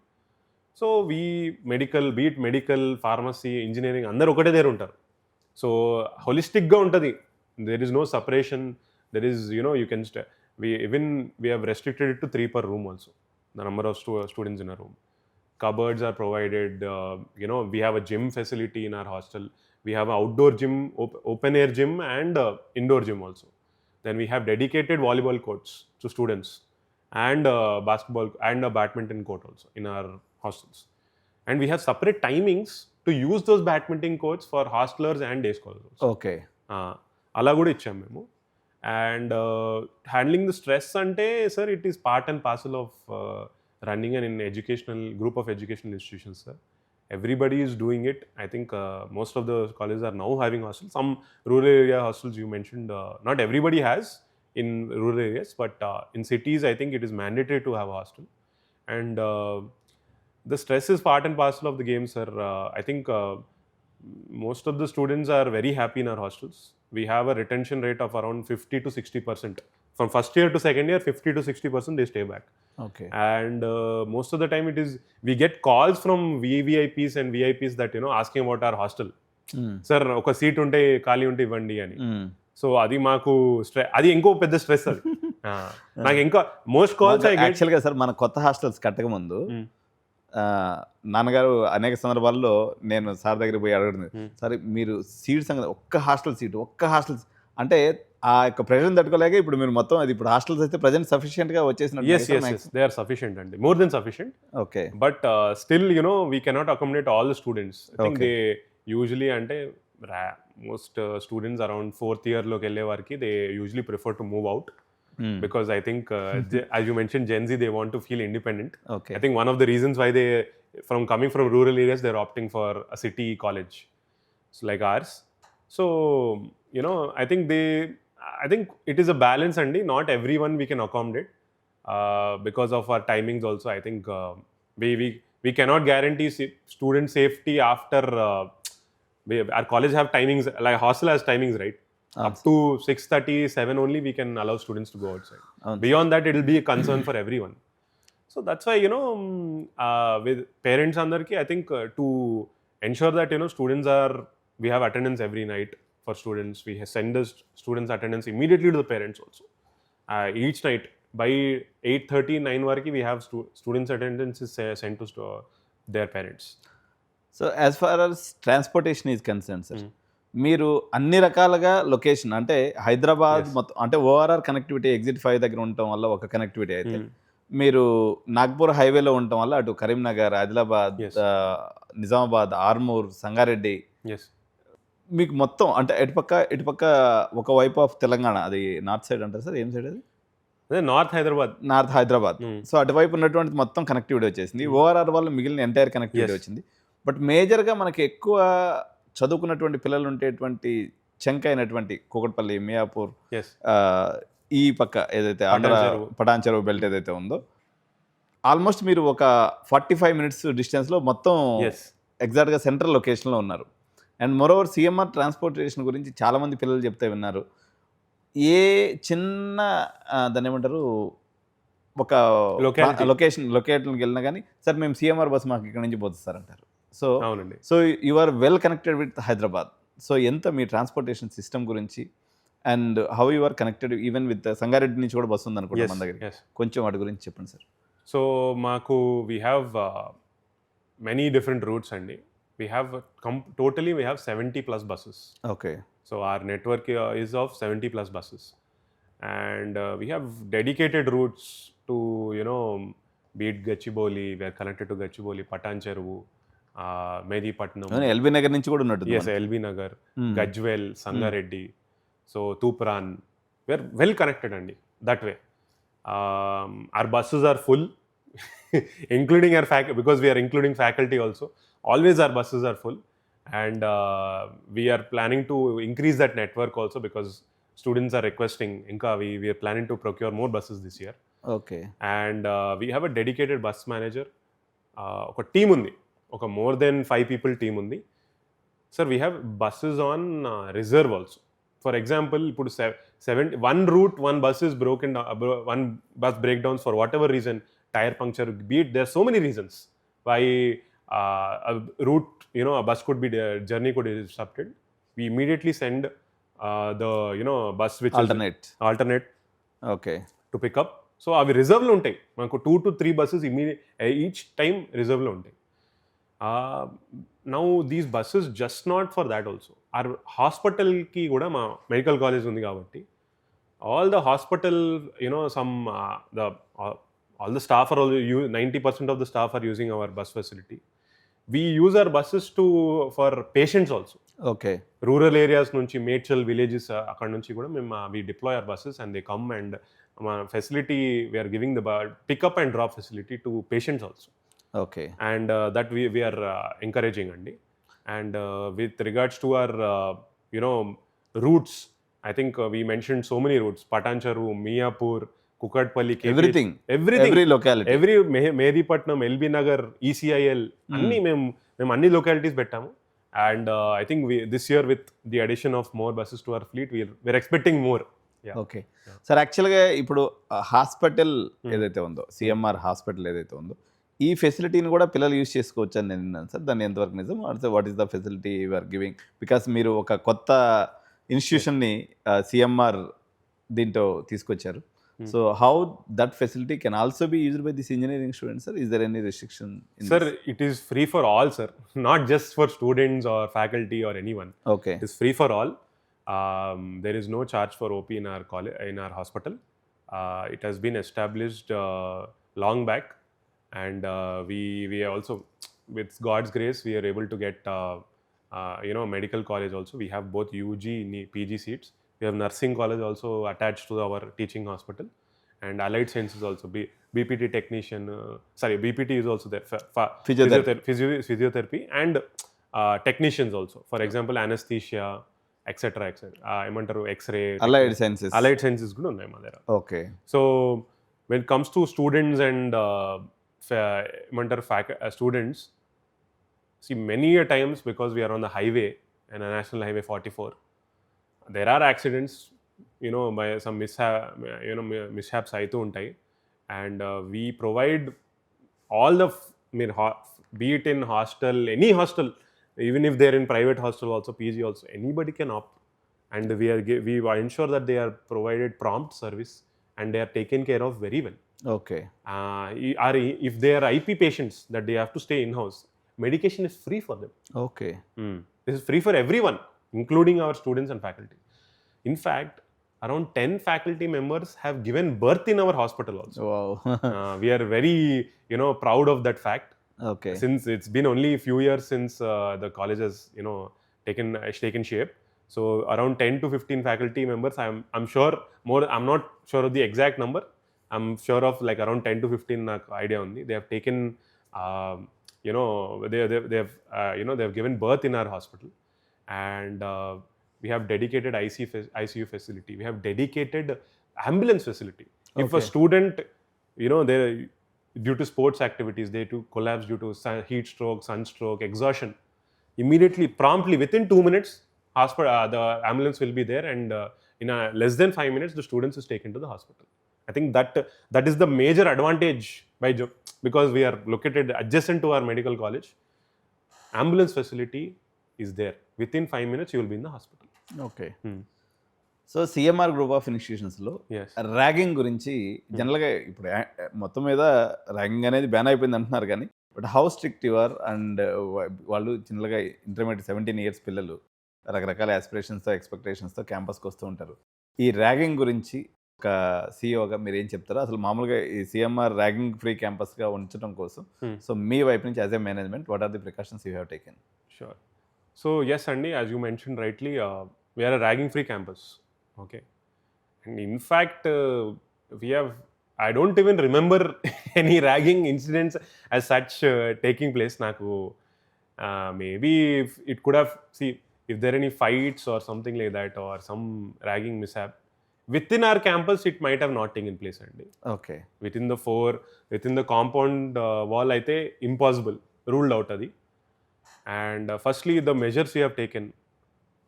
So we be it medical, pharmacy, engineering, andaru okate there untaru. So holistic ga untadi. There is no separation. There is, you can we have restricted it to 3 per room also, the number of students in a room. Cupboards are provided. We have a gym facility in our hostel. We have an outdoor gym, open air gym, and indoor gym also. Then we have dedicated volleyball courts to students, and basketball and a badminton court also in our hostels. And we have separate timings to use those badminton courts for hostelers and day scholars also. Okay అలా కూడా ఇచ్చాం మేము. And handling the stress అంటే sir, it is part and parcel of running an educational group of educational institutions, sir. Everybody is doing it. I think most of the colleges are now having hostels. Some rural area hostels you mentioned, not everybody has in rural areas, but in cities I think it is mandatory to have a hostel. And the stress is part and parcel of the game, sir. I think most of the students are very happy in our hostels. We have a retention rate of around 50 to 60%. From first year to second year, 50 to 60% they stay back. Okay And most of the time we get calls from VVIPs and VIPs that, asking about our hostel. Sir, ఒక seat ఉంటే ఖాళీ ఉంటే ఇవ్వండి అని. So అది మాకు అది ఇంకో పెద్ద స్ట్రెస్ అది. నాకు ఇంకా మోస్ట్ కాల్స్ యాక్చువల్గా సార్ మన కొత్త హాస్టల్స్ కట్టక ముందు నాన్నగారు అనేక సందర్భాల్లో నేను సార్ దగ్గరికి పోయి అడుగుతుంది, సరే మీరు సీట్ సంగతి ఒక్క హాస్టల్ అంటే ఆ యొక్క ప్రెజర్ తట్టుకోలేక ఇప్పుడు మీరు మొత్తం అది ఇప్పుడు హాస్టల్స్ అయితే ప్రజెంట్ సఫిషియెంట్గా వచ్చేసిన. yes, they are sufficient అండి, more than sufficient. Okay But still, we cannot accommodate all the students. I think they usually, అంటే most students around 4th year లోకి వెళ్ళే వారికి they usually prefer to move out. Because I think, as you mentioned, Gen Z, they want to feel independent. Okay. I think one of the reasons why they, coming from rural areas, they're opting for a city college, so like ours. So, I think it is a balance, and not everyone we can accommodate because of our timings also. I think we cannot guarantee student safety after our college have timings, like hostel has timings, right? Up to 6:30, 7 only we can allow students to go outside. Beyond that, it will be a concern for everyone. So that's why, with parents andarki, I think to ensure that, students we have attendance every night for students. We send the students' attendance immediately to the parents also. Each night by 8:30, 9 variki, we have students' attendance is sent to their parents. So as far as transportation is concerned, sir, మీరు అన్ని రకాలుగా location అంటే హైదరాబాద్ మొత్తం అంటే ORR connectivity exit 5 దగ్గర ఉండటం వల్ల ఒక కనెక్టివిటీ అయితే, మీరు నాగ్పూర్ హైవేలో ఉండటం వల్ల అటు కరీంనగర్, ఆదిలాబాద్, నిజామాబాద్, ఆర్మూర్, సంగారెడ్డి, మీకు మొత్తం అంటే ఇటుపక్క ఒక వైపు ఆఫ్ తెలంగాణ, అది నార్త్ సైడ్ అంటారు సార్, ఏం సైడ్ అది? నార్త్ హైదరాబాద్. సో అటువైపు ఉన్నటువంటి మొత్తం కనెక్టివిటీ వచ్చేసింది. ఓఆర్ఆర్ వల్ల మిగిలిన ఎంటైర్ కనెక్టివిటీ వచ్చింది. బట్ మేజర్గా మనకి ఎక్కువ చదువుకున్నటువంటి పిల్లలు ఉండేటువంటి చంక్ అయినటువంటి కూకట్పల్లి, మియాపూర్, ఈ పక్క ఏదైతే ఆంధ్ర పటాన్ చెరువు బెల్ట్ ఏదైతే ఉందో, ఆల్మోస్ట్ మీరు ఒక 45 minutes డిస్టెన్స్లో మొత్తం ఎగ్జాక్ట్గా సెంట్రల్ లొకేషన్లో ఉన్నారు. అండ్ మోరోవర్ సిఎంఆర్ ట్రాన్స్పోర్టేషన్ గురించి చాలామంది పిల్లలు చెప్తే విన్నారు. ఏ చిన్న దాన్ని ఏమంటారు, ఒక లొకేషన్కి వెళ్ళినా కానీ సార్ మేము సిఎంఆర్ బస్ మాకు ఇక్కడ నుంచి పోతుంది సార్ అంటారు. So you are well connected with Hyderabad. So ఎంత మీ ట్రాన్స్పోర్టేషన్ సిస్టమ్ గురించి and how you are connected even with Sangareddy నుంచి కూడా బస్సు ఉంది అనుకుంటా మన దగ్గర, కొంచెం వాటి గురించి చెప్పండి సార్. సో మాకు we have many different routes అండి. We have totally we have 70+ buses. Okay. So our network is of 70+ buses, and we have dedicated routes to, be it Gachibowli, we are connected to Gachibowli, Patan Cheruvu, Medipatnam, LB Nagar నుంచి కూడా ఉన్నట్టు. yes, LB Nagar, Gajwel, Sangareddy, so Tupran, we are well connected andi that way. Our buses are full including our faculty, because we are including faculty also. Always our buses are full, and we are planning to increase that network also, because students are requesting. Inka we are planning to procure more buses this year. Okay. And we have a dedicated bus manager. Oka team undi, oka more than 5 people team undi. Sir, we have buses on reserve also. For example, put one route, one bus is broken down, one bus breakdowns for whatever reason, tire puncture, be it, there are so many reasons why a route, a bus could be, journey could be disrupted. We immediately send the bus which alternate is alternate okay to pick up. So అవి రిజర్వ్లో ఉంటాయి మనకు 2 to 3 buses each time రిజర్వ్లో ఉంటాయి. Now these buses just not for that also are హాస్పిటల్కి కూడా మా medical college ఉంది కాబట్టి all the hospital some all the staff are all 90% of the staff are using our bus facility. We use our buses for patients also. Okay. Rural areas nunchi Mechal villages akkad nunchi kuda we deploy our buses and they come and facility we are giving the pick up and drop facility to patients also. Okay. And that we are encouraging andi. And with regards to our routes, I think we mentioned so many routes: Patancheru, Miyapur, Kukatpalli, everything, every locality, every Medipatnam, LB Nagar, ECIL, మేము అన్ని localities పెట్టాము. And I think this year with the addition of more buses to our fleet, we're expecting more. Okay sir, యాక్చువల్గా ఇప్పుడు hospital ఏదైతే ఉందో, CMR hospital ఏదైతే ఉందో, ఈ ఫెసిలిటీని కూడా పిల్లలు యూజ్ చేసుకోవచ్చు అని నేను విన్నాను సార్. దాన్ని ఎంతవరకు నిజం? What is the facility you are giving? Because మీరు ఒక కొత్త ఇన్స్టిట్యూషన్ని సిఎంఆర్ దీంట్లో తీసుకొచ్చారు. So how that facility can also be used by this engineering students, sir? Is there any restriction in sir this? It is free for all, sir, not just for students or faculty or anyone. Okay. It is free for all. There is no charge for OP in our college, in our hospital. It has been established long back, and we also, with God's grace, we are able to get medical college also. We have both UG and PG seats. We have nursing college also attached to our teaching hospital, and allied sciences also. BPT technician, BPT is also there. Physiotherapy and technicians also. For example, anesthesia, etc. Emantaru X-ray. Allied sciences. Allied sciences kuda unnai ma దగ్గర. Okay. So when it comes to students and students, see, many a times, because we are on the highway and a national highway 44, there are accidents, by some mishaps aitu untai, and we provide all the be it in hostel, any hostel, even if they're in private hostel also, PG also, anybody can opt, and we ensure that they are provided prompt service and they are taken care of very well. Okay. If they are IP patients that they have to stay in house, medication is free for them. Okay. This is free for everyone, including our students and faculty. In fact, around 10 faculty members have given birth in our hospital also. Wow. We are very proud of that fact. Okay. Since it's been only a few years since the college has taken shape, so around 10 to 15 faculty members, I'm sure more, I'm not sure of the exact number, I'm sure of like around 10 to 15 idea only. They have taken they have given birth in our hospital, and we have dedicated ICU facility. We have dedicated ambulance facility. Okay. If a student, due to sports activities, they to collapse due to heat stroke, sunstroke, exhaustion, immediately, promptly, within 2 minutes, the ambulance will be there, and in less than 5 minutes, the students is taken to the hospital. I think that is the major advantage because we are located adjacent to our medical college. Ambulance facility is there. Within 5 minutes, you will be in the hospital. Okay. So CMR group of ఇన్స్టిట్యూషన్స్లో ragging గురించి జనరల్గా ఇప్పుడు మొత్తం మీద ragging అనేది ban అయిపోయింది అంటున్నారు, కానీ but how strict you are? And వాళ్ళు జనరల్గా ఇంటర్మీడియట్ 17 years పిల్లలు రకరకాల ఆస్పిరేషన్స్తో, ఎక్స్పెక్టేషన్స్తో క్యాంపస్కి వస్తూ ఉంటారు. ఈ ర్యాగింగ్ గురించి ఒక సిఇఓగా మీరు ఏం చెప్తారో? అసలు మామూలుగా ఈ సిఎంఆర్ ర్యాగింగ్ ఫ్రీ క్యాంపస్గా ఉంచడం కోసం సో మీ వైపు నుంచి as a management, what are the precautions you have taken? Sure. So yes, Andy, as you mentioned rightly, we are a ragging-free campus. Okay, and in fact, I don't even remember any ragging incidents as such taking place. Naku, maybe if it could have, if there are any fights or something like that, or some ragging mishap within our campus, it might have not taken place, Andy. Okay. Within the compound wall, aithe impossible, ruled out adi. And firstly, the measures we have taken,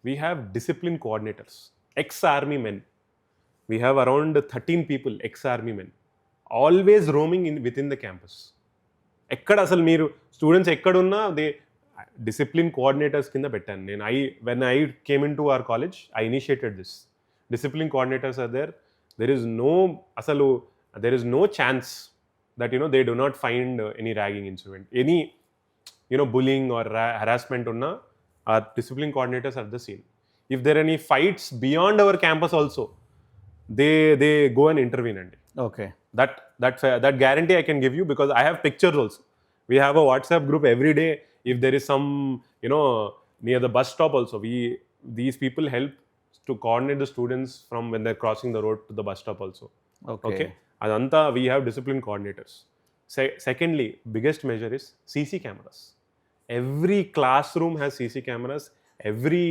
we have discipline coordinators, ex-army men. We have around 13 people, ex-army men, always roaming within the campus. Ekkada asalu meeru students ekkadunna, discipline coordinators కింద పెట్టాను నేను. When I came in to our college I initiated this. Discipline coordinators are there. There is no chance that they do not find any ragging incident, any bullying or harassment unna, our discipline coordinators are the scene. If there are any fights beyond our campus also, they go and intervene. And okay, that guarantee I can give you, because I have pictures also. We have a WhatsApp group every day. If there is some near the bus stop also, these people help to coordinate the students from when they're crossing the road to the bus stop also. Okay, adanta we have discipline coordinators. Secondly, biggest measure is CC cameras. Every classroom has CC cameras. Every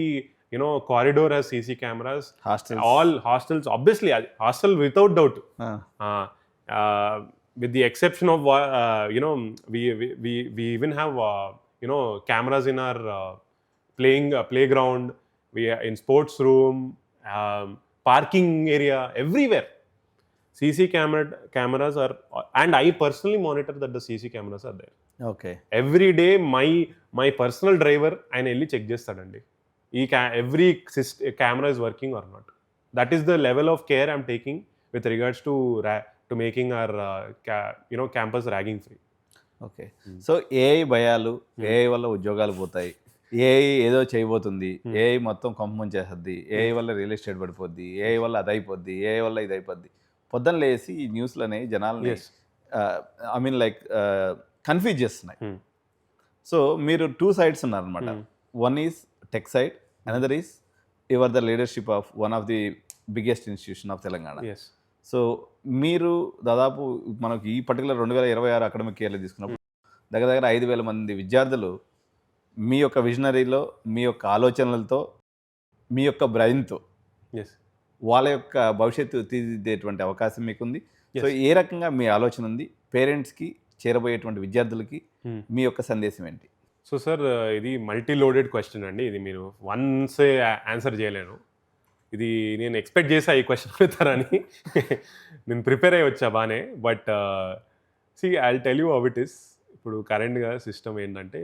corridor has CC cameras. Hostels. All hostels, obviously, hostel without doubt. With the exception of we even have cameras in our playground, in sports room, parking area, everywhere. CC cameras are, and I personally monitor that the CC cameras are there. Okay. Every day my personal driver ఆయన వెళ్ళి check చేస్తాడండి every camera is working or not. That is the level of care I'm taking with regards to making our campus ragging free. Okay, so AI భయాలు, AI వల్ల ఉద్యోగాలు పోతాయి, AI ఏదో చేయబోతుంది, AI మొత్తం కొంపం చేస్తుంది, ఏఐ వల్ల రియల్ ఎస్టేట్ పడిపోద్ది, ఏఐ వల్ల అది అయిపోద్ది, ఏఐ వల్ల ఇది అయిపోద్ది, పొద్దున్న లేసి ఈ న్యూస్లోనే జనాల్ని ఐ మీన్ లైక్ కన్ఫ్యూజ్ చేస్తున్నాయి. సో మీరు 2 sides ఉన్నారనమాట. One is tech side, another is your the leadership of one of the biggest institution of Telangana. So మీరు దాదాపు మనకి ఈ పర్టికులర్ 2026 అకాడమిక్ ఇయర్లో తీసుకున్నప్పుడు దగ్గర 5,000 మంది విద్యార్థులు మీ యొక్క విజనరీలో, మీ యొక్క ఆలోచనలతో, మీ యొక్క బ్రెయిన్తో వాళ్ళ యొక్క భవిష్యత్తు తీర్చిదిద్దేటువంటి అవకాశం మీకుంది. సో ఏ రకంగా మీ ఆలోచన ఉంది, పేరెంట్స్కి, చేరబోయేటువంటి విద్యార్థులకి మీ యొక్క సందేశం ఏంటి? సో సార్, ఇది మల్టీ లోడెడ్ క్వశ్చన్ అండి. ఇది మీరు వన్సే ఆన్సర్ చేయలేను. ఇది నేను ఎక్స్పెక్ట్ చేసా ఈ క్వశ్చన్ పెడతారని. నేను ప్రిపేర్ అయ్యి వచ్చా బాగానే. But see I tell you how it is. ఇప్పుడు కరెంట్గా సిస్టమ్ ఏంటంటే,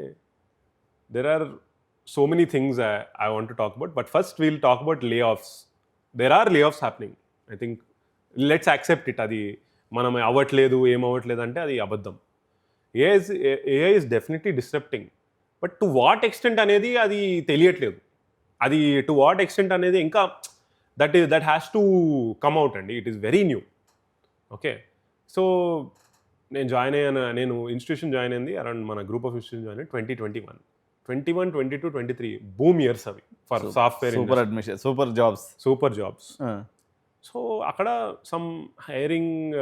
there are so many things I want to talk about. But first we'll talk about layoffs. There are layoffs happening. I think let's accept it. అది మనం అవ్వట్లేదు, ఏమవ్వట్లేదు అంటే అది అబద్ధం. AI is definitely disrupting. But to what extent అనేది అది తెలియట్లేదు. అది టు వాట్ ఎక్స్టెంట్ అనేది ఇంకా that has to come out అండి. It is very new. Okay, so నేను ఇన్స్టిట్యూషన్ జాయిన్ అయింది అరౌండ్, మన గ్రూప్ ఆఫ్ ఇన్స్టిట్యూషన్ జాయిన్ అయ్యి 2021, 22, 23 బూమ్ ఇయర్స్ అవి for software. Super admission, super jobs. So అక్కడ some hiring,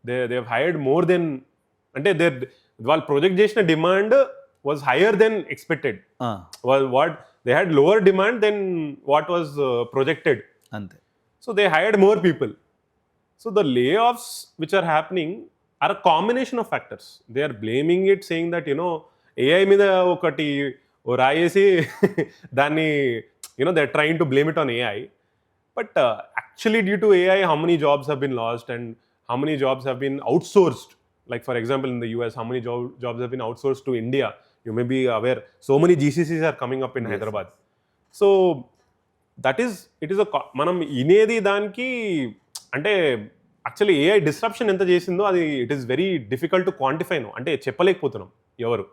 they hired more than, అంటే వాళ్ళు ప్రొజెక్ట్ చేసిన demand was higher than expected. What they had lower demand than what was projected. Ante. So they hired more people. So the layoffs which are happening are a combination of factors. They are blaming it, saying that AI మీద ఒకటి రాయేసి దాన్ని they are trying to blame it on AI. But actually due to AI, how many jobs have been lost and how many jobs have been outsourced? Like for example in the US, how many jobs have been outsourced to India? You may be aware, so many GCCs are coming up in Hyderabad. So it is a మనం ఇనేది దానికి అంటే actually AI disruption ఎంత చేసిందో అది it is very difficult to quantify no, అంటే చెప్పలేకపోతున్నాం ఎవరు.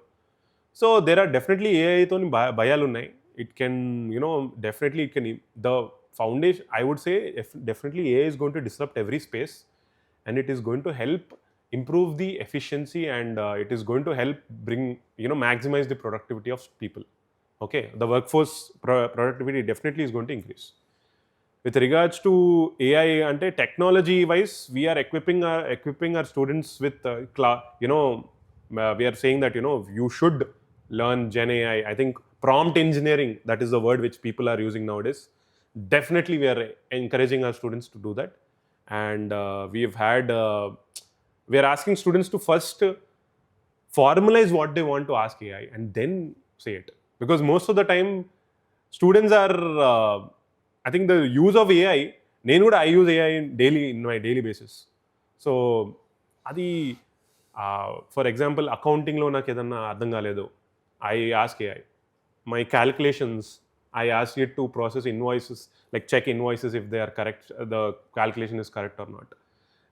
So there are definitely ఏఐతో భయాలు ఉన్నాయి. It can definitely it can the foundation, I would say definitely AI is going to disrupt every space and it is going to help improve the efficiency and it is going to help bring maximize the productivity of people. Okay, the workforce productivity definitely is going to increase. With regards to AI ante technology wise, we are equipping our students with we are saying that you should learn Gen AI. I think prompt engineering, that is the word which people are using nowadays. Definitely we are encouraging our students to do that. And we are asking students to first formalize what they want to ask AI and then say it. Because most of the time, students are, I think the use of AI, I use AI in my daily basis. So, adi, for example, accounting lo naku edanna ardham kaledu, I ask AI. My calculations, I ask it to process invoices, like check invoices if they are correct, the calculation is correct or not.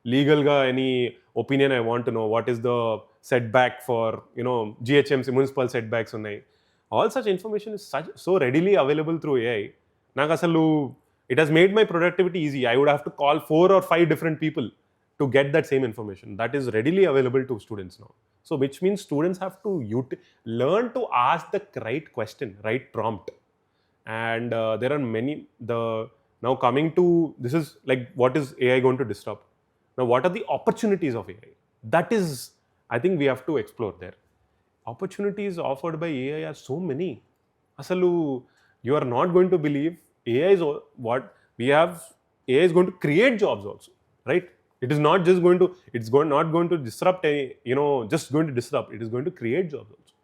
Legal ga any opinion I want to know, what is the setback for, GHMC municipal setbacks unnai. All such information is so readily available through AI. Naku asalu it has made my productivity easy. I would have to call 4 or 5 different people to get that same information. That is readily available to students now. So which means students have to learn to ask the right question, right prompt. And there are many, now coming to, this is like, what is AI going to disrupt? Now, what are the opportunities of AI? That is, I think we have to explore there. Opportunities offered by AI are so many. Asalu, you are not going to believe AI is what we have. AI is going to create jobs also, right? It is not just going to, not going to disrupt, just going to disrupt. It is going to create jobs also.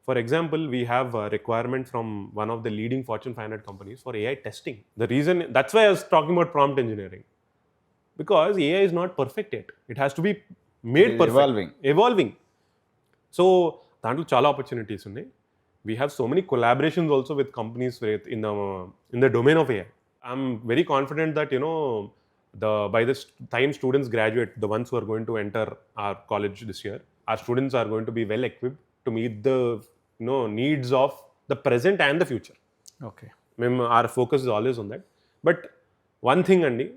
For example, we have a requirement from one of the leading Fortune 500 companies for AI testing. The reason, that's why I was talking about prompt engineering. Because AI is not perfect yet. It has to be made perfect. Evolving. So, దాంట్లో చాలా opportunities ఉన్నాయి. We have so many collaborations also with companies in the domain of AI. I'm very confident that, by the time students graduate, the ones who are going to enter our college this year, our students are going to be well equipped to meet the needs of the present and the future. Okay. Our focus is always on that. But one thing, Andy,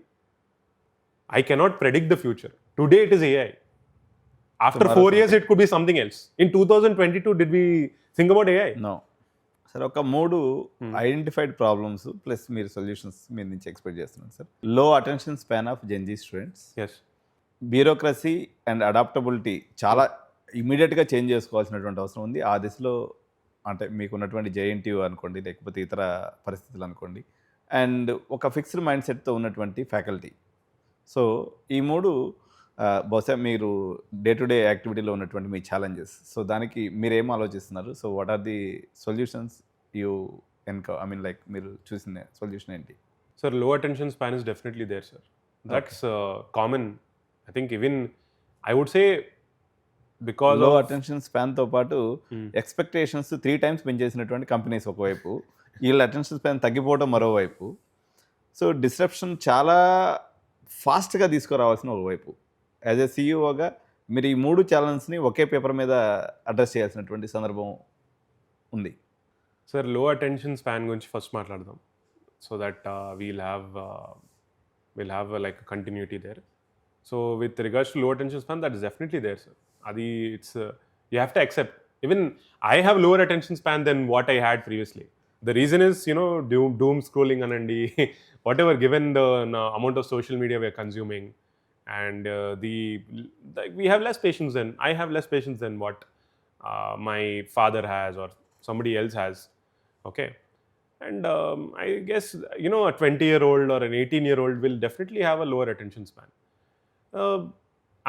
I cannot predict the future. Today it is AI. After 4 years, it could be something else. In 2022, did we think about AI? No. Sir ఒక 3 identified problems plus మీరు solutions మీ నుంచి expect చేస్తున్నాను sir. Low attention span of Gen Z students, bureaucracy and adaptability చాలా ఇమీడియట్గా change చేసుకోవాల్సినటువంటి అవసరం ఉంది. ఆ దిశలో అంటే మీకు ఉన్నటువంటి జేఎన్టీయూ అనుకోండి, లేకపోతే ఇతర పరిస్థితులు అనుకోండి, అండ్ ఒక ఫిక్స్డ్ మైండ్ సెట్తో ఉన్నటువంటి ఫ్యాకల్టీ. సో ఈ 3 బహుశా మీరు డే టు డే యాక్టివిటీలో ఉన్నటువంటి మీ ఛాలెంజెస్. సో దానికి మీరేం ఆలోచిస్తున్నారు? So what are the solutions you మీరు చూసిన సొల్యూషన్ ఏంటి? Sir, low attention span is definitely there sir. That's common. I think even I would say because low attention స్పాన్తో పాటు expectations 3 times పెంచేసినటువంటి companies ఒకవైపు, వీళ్ళ అటెన్షన్ స్పాన్ తగ్గిపోవడం మరోవైపు. So disruption చాలా ఫాస్ట్గా తీసుకురావాల్సిన ఒకవైపు. యాజ్ ఎ సీఈఓగా మీరు ఈ 3 ఛాలెంజ్ని ఒకే పేపర్ మీద అడ్రస్ చేయాల్సినటువంటి సందర్భం ఉంది. సార్, లో అటెన్షన్ స్పాన్ గురించి ఫస్ట్ మాట్లాడదాం. So that we'll have like continuity there. So with regards to low attention span, that is definitely there sir. అది it's you have to accept. Even I have lower attention span than what I had previously. The reason is, doom scrolling anandi, whatever, given the amount of social media we are consuming, and we have less patience than, I have less patience than what my father has or somebody else has. Okay. And I guess, a 20-year-old or an 18-year-old will definitely have a lower attention span.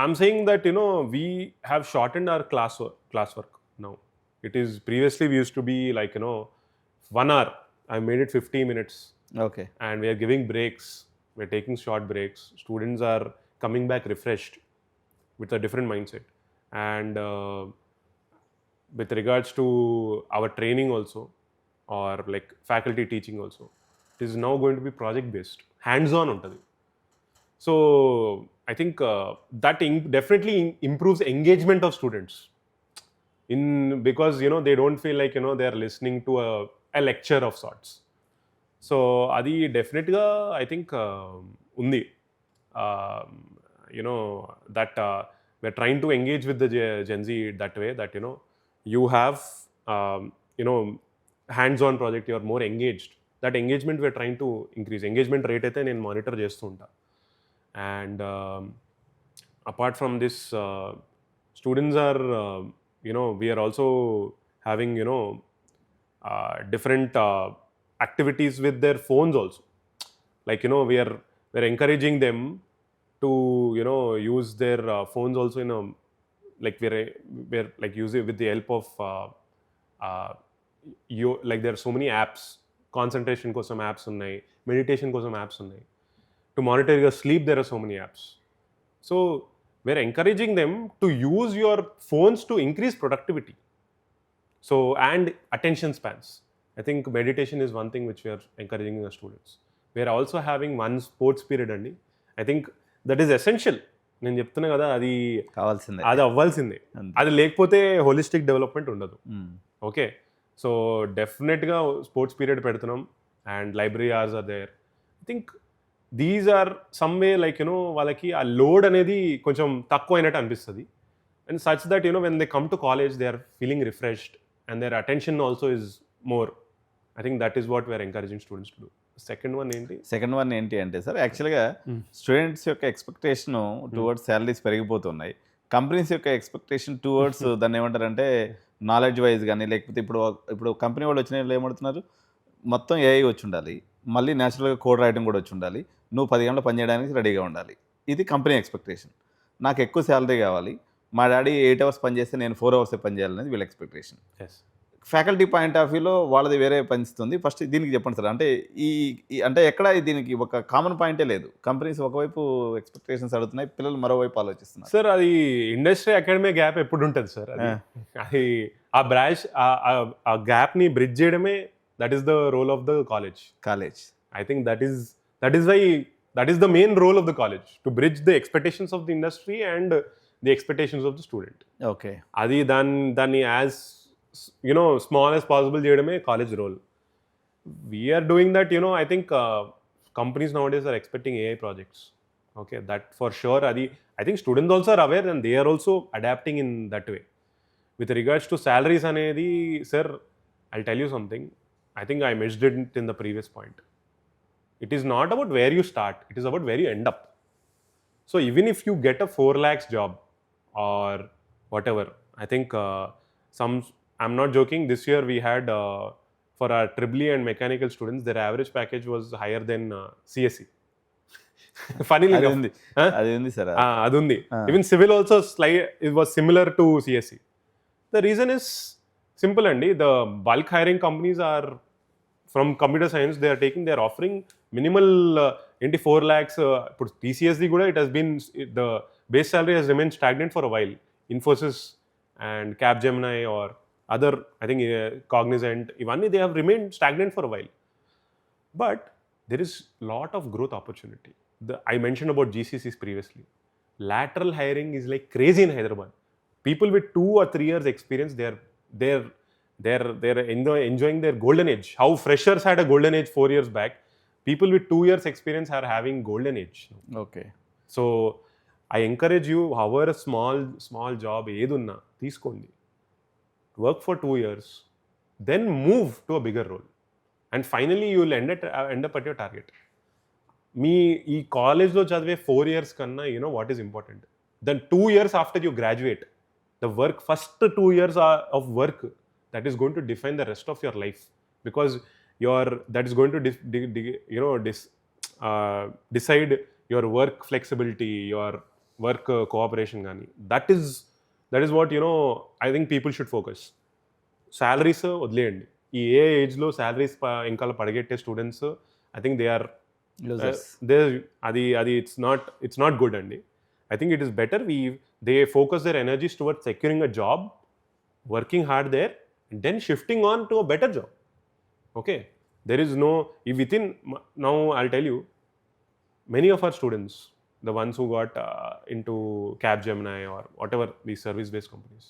I'm saying that, we have shortened our classwork now. It is, previously we used to be like, 1 hour. I made it 50 minutes. Okay. And we are giving breaks. We're taking short breaks. Students are coming back refreshed with a different mindset. And with regards to our training also, or like faculty teaching also, it is now going to be project based, hands-on untadi. So I think that definitely improves engagement of students. Because they don't feel like they are listening to a lecture of sorts. So adi definitely I think undi, that we're trying to engage with the Gen Z that way, that you have hands-on project, you are more engaged. That engagement we're trying to increase. Engagement rate aithe nenu monitor chestu unta. And apart from this, students are we are also having different activities with their phones also. Like we're encouraging them to use their phones also like we're like using with the help of like there are so many apps. Concentration kosam apps unnai, meditation kosam apps unnai, to monitor your sleep there are so many apps. So we're encouraging them to use your phones to increase productivity. So, and attention spans. I think meditation is one thing which we are encouraging the students. We are also having one sports period అండి. I think that is essential. నేను చెప్తున్నా కదా, అది కావాల్సిందే, అది అవ్వాల్సిందే. అది లేకపోతే హోలిస్టిక్ డెవలప్మెంట్ ఉండదు. ఓకే, సో డెఫినెట్గా స్పోర్ట్స్ పీరియడ్ పెడుతున్నాం and library hours are there. I think these are some way like you know వాళ్ళకి ఆ లోడ్ అనేది కొంచెం తక్కువ అయినట్టు అనిపిస్తుంది. And such that you know when they come to college they are feeling refreshed and their attention also is more. I think that is what we are encouraging students to do. Second one ఏంటి అంటే sir, యాక్చువల్గా students యొక్క expectation towards salaries పెరిగిపోతున్నాయి. Companies యొక్క expectation towards దాన్ని ఏమంటారంటే knowledge wise కానీ, లేకపోతే ఇప్పుడు కంపెనీ వాళ్ళు వచ్చిన వాళ్ళు ఏమంటున్నారు, మొత్తం ఏఐ వచ్చి ఉండాలి, మళ్ళీ న్యాచురల్గా కోడ్ రాయడం కూడా వచ్చి ఉండాలి, నువ్వు 10 గంటలు పని చేయడానికి రెడీగా ఉండాలి. ఇది కంపెనీ ఎక్స్పెక్టేషన్. నాకు ఎక్కువ శాలరీ కావాలి, మా డాడీ 8 hours పని చేస్తే నేను 4 hours పని చేయాలనేది వీళ్ళ ఎక్స్పెక్టేషన్. ఫ్యాకల్టీ పాయింట్ ఆఫ్ వ్యూలో వాళ్ళది వేరే పనిస్తుంది. ఫస్ట్ దీనికి చెప్పండి సార్, అంటే అంటే ఎక్కడ దీనికి ఒక కామన్ పాయింటే లేదు. కంపెనీస్ ఒకవైపు ఎక్స్పెక్టేషన్స్ అడుగుతున్నాయి, పిల్లలు మరోవైపు ఆలోచిస్తున్నారు. సార్ అది ఇండస్ట్రీ అకాడమీ గ్యాప్ ఎప్పుడు ఉంటుంది సార్, అది ఆ బ్రాంచ్ ఆ గ్యాప్ని బ్రిడ్జ్ చేయడమే that is the role of the college. I think that is the main role of the college, to bridge the expectations of the industry and the expectations of the student. Okay, అది దాన్ని as small as possible చేయడమే college role. We are doing that. I think companies nowadays are expecting AI projects. Okay, that for sure. I think students also are aware and they are also adapting in that way. With regards to salaries అనేది, sir, I'll tell you something. I think I missed it in the previous point. It is not about where you start, it is about where you end up. So even if you get a 4 lakhs job or whatever, I think I'm not joking, this year we had for our EEE and mechanical students, their average package was higher than CSE. Funnily enough. అది ఉంది sir. అది ఉంది. Even civil also it was similar to CSE. The reason is simple అండి. The bulk hiring companies are from computer science, they are offering minimal 4 lakhs. ఇప్పుడు TCSD కూడా it has been, the base salary has remained stagnant for a while. Infosys and Capgemini or other, I think Cognizant, Ivani, they have remained stagnant for a while. But there is lot of growth opportunity. I mentioned about GCCs previously. Lateral hiring is like crazy in Hyderabad. People with 2 or 3 years experience, they're enjoying their golden age. How freshers had a golden age 4 years back, people with 2 years experience are having golden age. Okay. So I encourage you, however small job edunna teeskondi, work for 2 years, then move to a bigger role, and finally you will end up at your target. Me ee college lo chadive 4 years kanna, what is important, then 2 years after you graduate, the first 2 years of work, that is going to define the rest of your life, because that is going to decide your work flexibility, your work cooperation gani. That is what I think people should focus. Salaries వదిలేయండి. ఈ ఏ ఏజ్లో salaries ఇంకా పడగెట్టే students, I think they are losers. అది it's not good అండి. I think it is better they focus their energies towards securing a job, working hard there, and then shifting on to a better job. Okay, there is no within. Now I'll tell you, many of our students, the ones who got into Capgemini or whatever these service-based companies,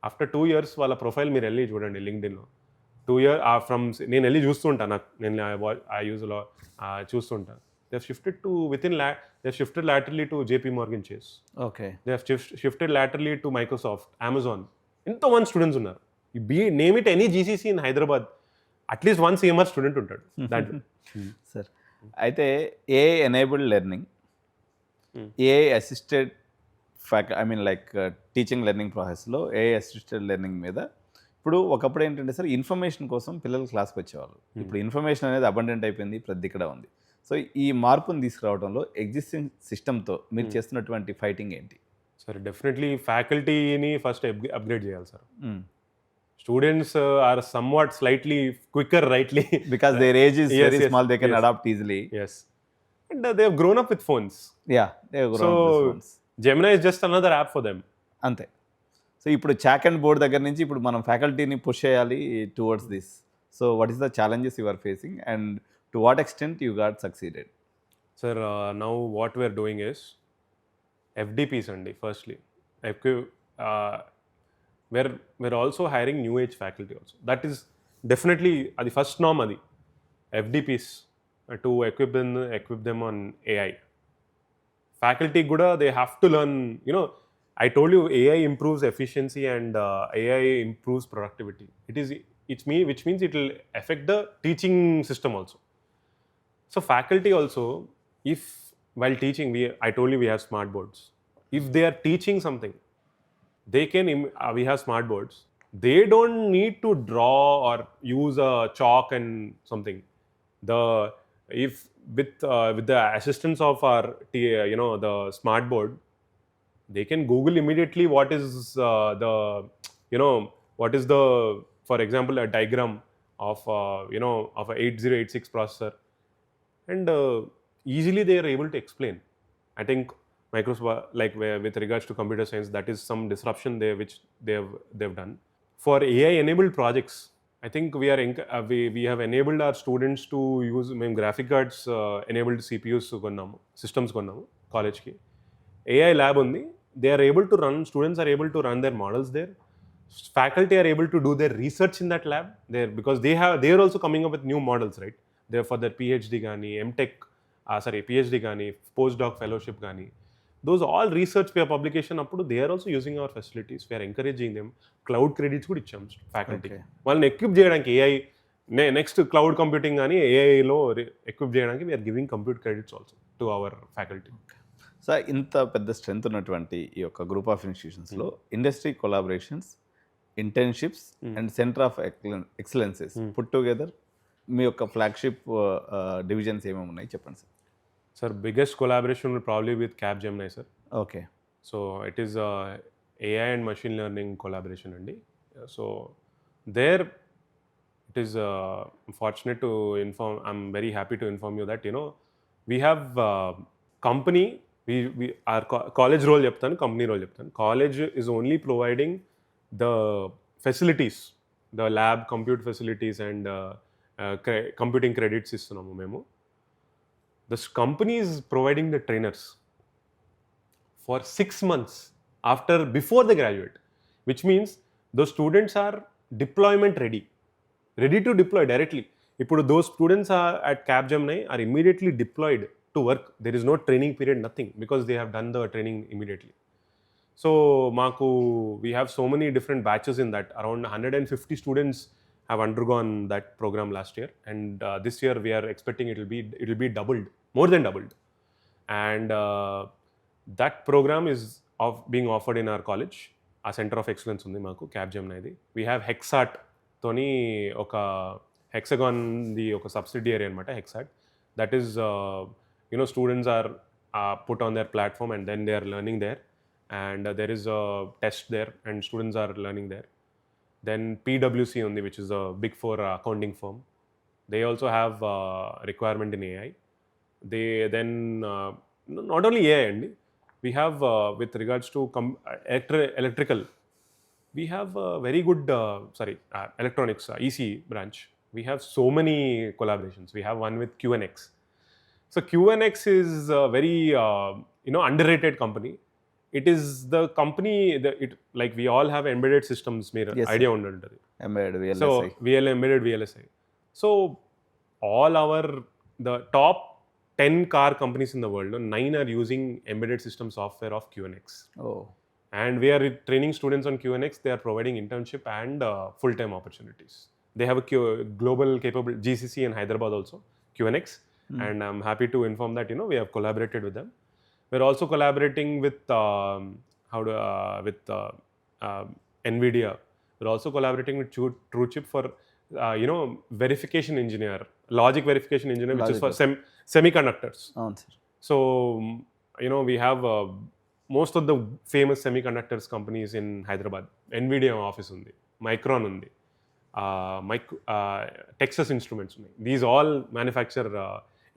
after 2 years వాళ్ళ profile మీరు వెళ్ళి చూడండి లింక్డ్ఇన్లో. 2 years from, నేను వెళ్ళి చూస్తుంటా, నేను I యూజ్లో చూస్తుంటా. They have shifted to they have shifted laterally to JP Morgan Chase. Okay, they have shifted laterally to Microsoft, Amazon. ఎంతోమంది స్టూడెంట్స్ ఉన్నారు. Name it any GCC in Hyderabad, at least 1 CMR student ఉంటాడు దాంట్లో. సార్, అయితే AI enabled learning, AI assisted teaching learning ప్రాసెస్లో AI assisted learning మీద ఇప్పుడు ఒకప్పుడు ఏంటంటే సార్, ఇన్ఫర్మేషన్ కోసం పిల్లలు క్లాస్కి వచ్చేవాళ్ళు. ఇప్పుడు ఇన్ఫర్మేషన్ అనేది అబండెంట్ అయిపోయింది, ప్రతి ఇక్కడ ఉంది. సో ఈ మార్పును తీసుకురావడంలో ఎగ్జిస్టింగ్ సిస్టమ్తో మీరు చేస్తున్నటువంటి ఫైటింగ్ ఏంటి? సార్, డెఫినెట్లీ ఫ్యాకల్టీని ఫస్ట్ అప్గ్రేడ్ చేయాలి sir. Students are somewhat slightly quicker, rightly, because their age is very small, they can adapt easily. Yes, and they have grown up with phones. Yeah, they have grown up with phones. Gemini is just another app for them. Ante. So ఇప్పుడు chalk and board దగ్గర నుంచి ఇప్పుడు మనం ఫ్యాకల్టీని push చేయాలి towards this. So what is the challenges you are facing and to what extent you got succeeded? Sir, now what we're doing is FDPs అండి firstly. Equi- uh, we're also hiring new age faculty also. That is definitely the first norm adi. FDPs to equip them on AI. Faculty kuda they have to learn, you know, I told you AI improves efficiency and AI improves productivity. Which means it will affect the teaching system also. So faculty also, if while teaching, I told you we have smart boards. If they are teaching something, they can we have smart boards. They don't need to draw or use a chalk and something. The if with the assistance of our the smart board, they can Google immediately what is the what is the, for example, a diagram of of a 8086 processor, and easily they are able to explain. I think Microsoft, like with regards to computer science, that is some disruption there which they've done. For AI enabled projects, I think we have enabled our students to use graphic cards enabled CPUs కొన్నాము, systems కొన్నాము college ki. AI lab undi, students are able to run their models there. Faculty are able to do their research in that lab there, because they are also coming up with new models, right? They're for their PhD gani, MTech, PhD gani, postdoc fellowship gani. Those all research paper publication appudu they are also using our facilities. We are encouraging them. Cloud credits kuda ichcham faculty. వాళ్ళని equip cheyadaniki AI next cloud computing gani AI lo equip cheyadaniki we are giving compute credits also to our faculty. So ఇంత పెద్ద strength ఉన్నటువంటి ఈ యొక్క group of ఇన్స్టిట్యూషన్స్లో industry collaborations, internships and centre of excellences put together మీ యొక్క flagship divisions ఏమేమి ఉన్నాయి చెప్పండి sir. Sir, biggest collaboration will probably be with Capgemini, sir. Okay. So it is AI and machine learning collaboration andi. So there it is fortunate to inform, I'm very happy to inform you that we have company, we our college role cheptanu, company role cheptanu. College is only providing the facilities, the lab compute facilities and computing credits istunamu memu. This company is providing the trainers for 6 months before they graduate, which means those students are deployment ready to deploy directly. ఇప్పుడు those students are at Capgemini are immediately deployed to work. There is no training period, nothing, because they have done the training immediately. So we have so many different batches in that. Around 150 students have undergone that program last year, and this year we are expecting it will be doubled, more than doubled. And that program is being offered in our college. A center of excellence undi maaku Capgemini idi. We have Hexat toni oka Hexagon the oka subsidiary anamata, Hexat. That is students are put on their platform and then they are learning there, and there is a test there and students are learning there. Then PwC undi, which is a big four accounting firm. They also have requirement in AI. They then not only AI andi, we have with regards to electrical, we have very good electronics EC branch. We have so many collaborations. We have one with QNX. So QNX is a very underrated company. It is the company like we all have embedded systems mere idea unduntadi. Embedded VLSI. So embedded VLSI. So all the top 10 car companies in the world, 9 are using embedded system software of QNX. Oh. And we are training students on QNX. They are providing internship and full-time opportunities. They have a global capable GCC in Hyderabad also, QNX. And I'm happy to inform that we have collaborated with them. We're also collaborating with NVIDIA. We're also collaborating with TrueChip for verification engineer, logic verification engineer, which is for semiconductors. So we have most of the famous semiconductors companies in Hyderabad. NVIDIA office undi, Micron undi, Texas Instruments undi. These all manufacture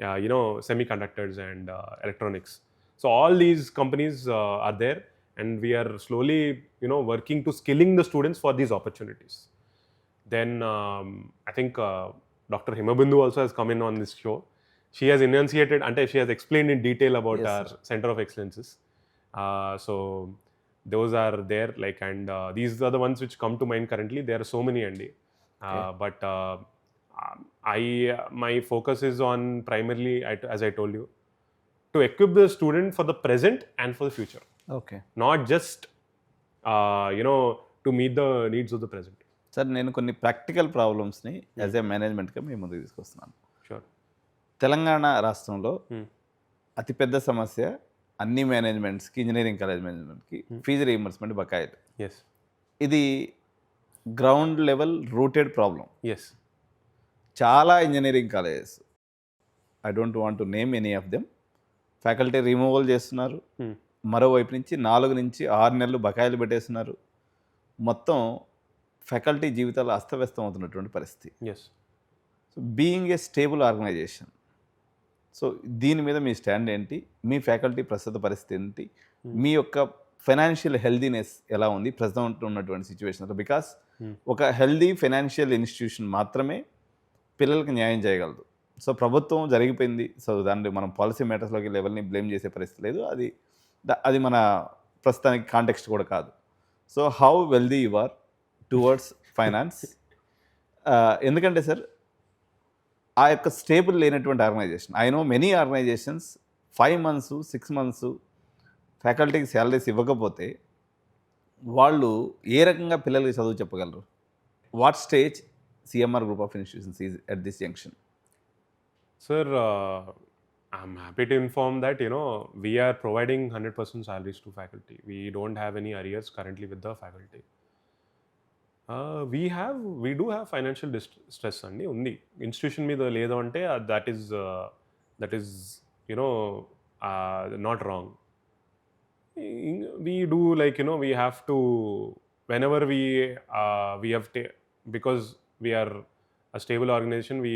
semiconductors and electronics. So all these companies are there, and we are slowly, working to skilling the students for these opportunities. Then I think Dr. Himabindu also has come in on this show. She has enunciated, she has explained in detail about Yes, our sir. Center of Excellences. So those are there, and these are the ones which come to mind currently. There are so many, Andy. But my focus is on primarily, as I told you, to equip the student for the present and for the future. Okay Not just, to meet the needs of the present. Sir, నేను కొన్ని practical ప్రాబ్లమ్స్ని as a మేనేజ్మెంట్గా మీ ముందుకు తీసుకొస్తున్నాను. Sure. Telangana రాష్ట్రంలో అతిపెద్ద సమస్య అన్ని మేనేజ్మెంట్స్కి, engineering college మేనేజ్మెంట్కి ఫీజు రీయింబర్స్మెంట్ బకాయిలు. Yes. ఇది ground level rooted problem. Yes. చాలా engineering colleges, I don't want to name any of them, faculty removal చేస్తున్నారు. మరోవైపు నుంచి 4 నుంచి 6 నెలలు బకాయిలు పెట్టేస్తున్నారు. మొత్తం ఫ్యాకల్టీ జీవితాలు అస్తవ్యస్తం అవుతున్నటువంటి పరిస్థితి. Yes. So being a stable organisation, so దీని మీద మీ స్టాండ్ ఏంటి? మీ ఫ్యాకల్టీ ప్రస్తుత పరిస్థితి ఏంటి? మీ యొక్క ఫైనాన్షియల్ హెల్దీనెస్ ఎలా ఉంది ప్రస్తుతం ఉన్నటువంటి సిచ్యువేషన్లో? బికాస్ ఒక హెల్దీ ఫైనాన్షియల్ ఇన్స్టిట్యూషన్ మాత్రమే పిల్లలకు న్యాయం చేయగలదు. సో ప్రభుత్వం జరిగిపోయింది, సో దాన్ని మనం పాలసీ మ్యాటర్స్లోకి లెవెల్ని బ్లేమ్ చేసే పరిస్థితి లేదు. అది మన ప్రస్తుతానికి కాంటెక్స్ట్ కూడా కాదు. So how wealthy you are towards finance? ఎందుకంటే సార్, ఆ యొక్క స్టేబుల్ లేనటువంటి organisation, I know many organisations 5 months 6 months ఫ్యాకల్టీకి శాలరీస్ ఇవ్వకపోతే వాళ్ళు ఏ రకంగా పిల్లలకి చదువు చెప్పగలరు? What stage CMR Group of Institutions is at this junction? Sir, I'm happy to inform that, we are providing 100% salaries to faculty. We don't have any arrears currently with the faculty. We do have financial stress అండి, ఉంది. Institution మీద లేదు అంటే that is not wrong. We do, we have to, whenever we have because we are a stable organization, we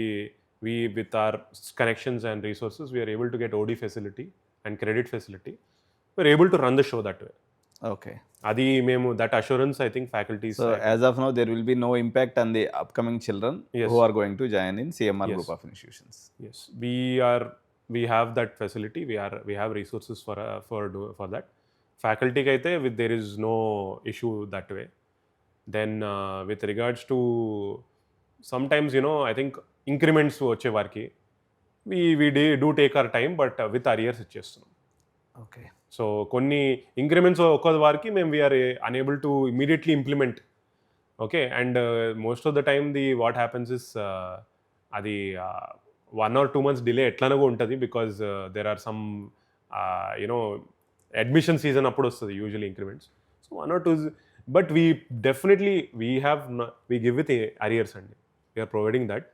with our connections and resources, we are able to get OD facility and credit facility. We're able to run the show that way. Okay. Adi memu, that assurance, I think faculty. So as of now, there will be no impact on the upcoming children who are going to join in CMR Group of Institutions. Yes, we have that facility. We have resources for that. Faculty kaite, there is no issue that way. Then with regards to sometimes, I think increments వచ్చే వారికి we do take our time, but with arrears ఇచ్చేస్తున్నాం. Okay. So కొన్ని increments ఒక్క వారికి మేము we are unable to immediately implement. Okay. And most of the time what happens is అది 1 or 2 months delay ఎట్లానో ఉంటుంది, because there are some admission season అప్పుడు వస్తుంది usually increments. So 1 or 2, but we definitely we give with arrears అండి. We are providing that.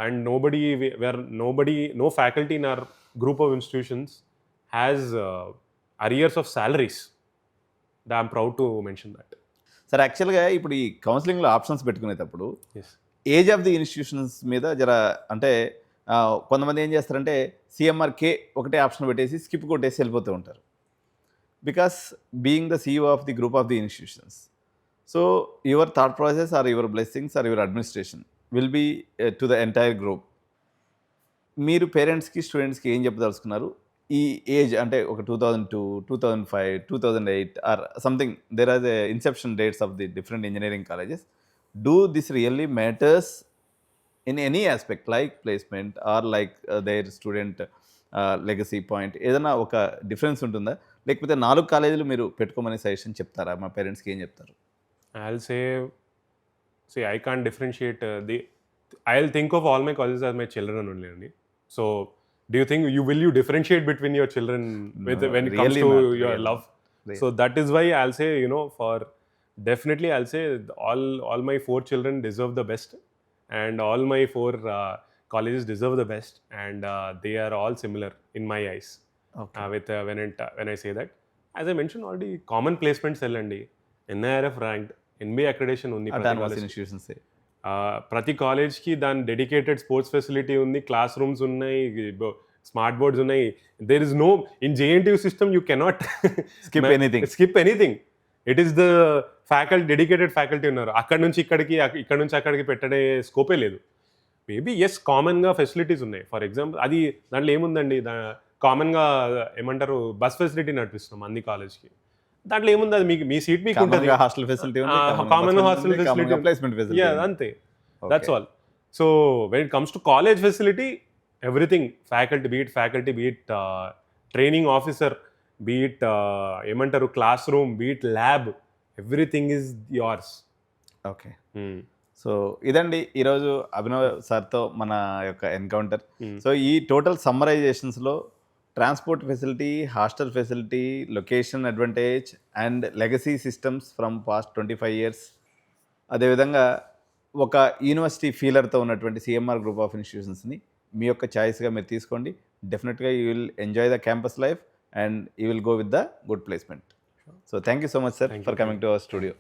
అండ్ no faculty in our group of institutions has arrears of salaries. I'm proud to mention that. Sir, యాక్చువల్గా ఇప్పుడు ఈ కౌన్సిలింగ్లో options పెట్టుకునేటప్పుడు Yes. Age of the institutions మీద అంటే కొంతమంది ఏం చేస్తారంటే CMRK ఒకటే ఆప్షన్ పెట్టేసి స్కిప్ కొట్టేసి వెళ్ళిపోతూ ఉంటారు. Because being the CEO of the group of the institutions, so your thought process or your blessings or your administration will be to the entire group. మీరు పేరెంట్స్కి, స్టూడెంట్స్కి ఏం చెప్పదలుచుకున్నారు? ఈ ఏజ్ అంటే ఒక 2002, 2005, 2008 or something, there are the inception dates of the different engineering colleges. Do this really matters in any aspect like placement or like their student legacy point? ఏదైనా ఒక డిఫరెన్స్ ఉంటుందా? లేకపోతే 4 కాలేజీలు మీరు పెట్టుకోమని సజెషన్ చెప్తారా? మా పేరెంట్స్కి ఏం చెప్తారు? I'll say I can't differentiate I'll think of all my colleges as my children only. So do you think you differentiate between your children when it comes really to not, your really. love? Really. So that is why I'll say, for definitely I'll say all my 4 children deserve the best, and all my 4 colleges deserve the best, and they are all similar in my eyes. Okay. When I say that, as I mentioned already, common placements ellandi, NIRF ranked, NBA accreditation undi Autonomous institutions. ప్రతి కాలేజ్కి దాని dedicated sports facility ఉంది, classrooms ఉన్నాయి, smart boards ఉన్నాయి. There is no in JNTU system you cannot skip anything. It is the dedicated faculty ఉన్నారు. అక్కడ నుంచి అక్కడికి పెట్టడే స్కోపే లేదు. మేబీ ఎస్ కామన్గా ఫెసిలిటీస్ ఉన్నాయి. ఫర్ ఎగ్జాంపుల్ అది దాంట్లో ఏముందండి, కామన్గా ఏమంటారు బస్ ఫెసిలిటీ నడిపిస్తున్నాం అన్ని కాలేజ్కి. దాంట్లో ఏముంది, అది మీకు మీ సీట్ మీకు ఉంటుంది, hostel facility common hostel facility, placement facility, అంతే. That's all. So when it comes to college facility, everything faculty be it training officer, be it ఏమంటారు class room, be it lab, everything is yours. Okay. So ఇదండి ఈరోజు అభినవ్ సార్తో మన యొక్క encounter. So ఈ total సమ్మరైజేషన్స్లో transport facility, hostel facility, location advantage and legacy systems from past 25 years, అదేవిధంగా ఒక యూనివర్సిటీ ఫీలర్తో ఉన్నటువంటి సిఎంఆర్ గ్రూప్ ఆఫ్ ఇన్స్టిట్యూషన్స్ని మీ యొక్క చాయిస్గా మీరు తీసుకోండి. డెఫినెట్గా you will enjoy the campus life and you will go with the good placement. So thank you so much sir for coming to our studio.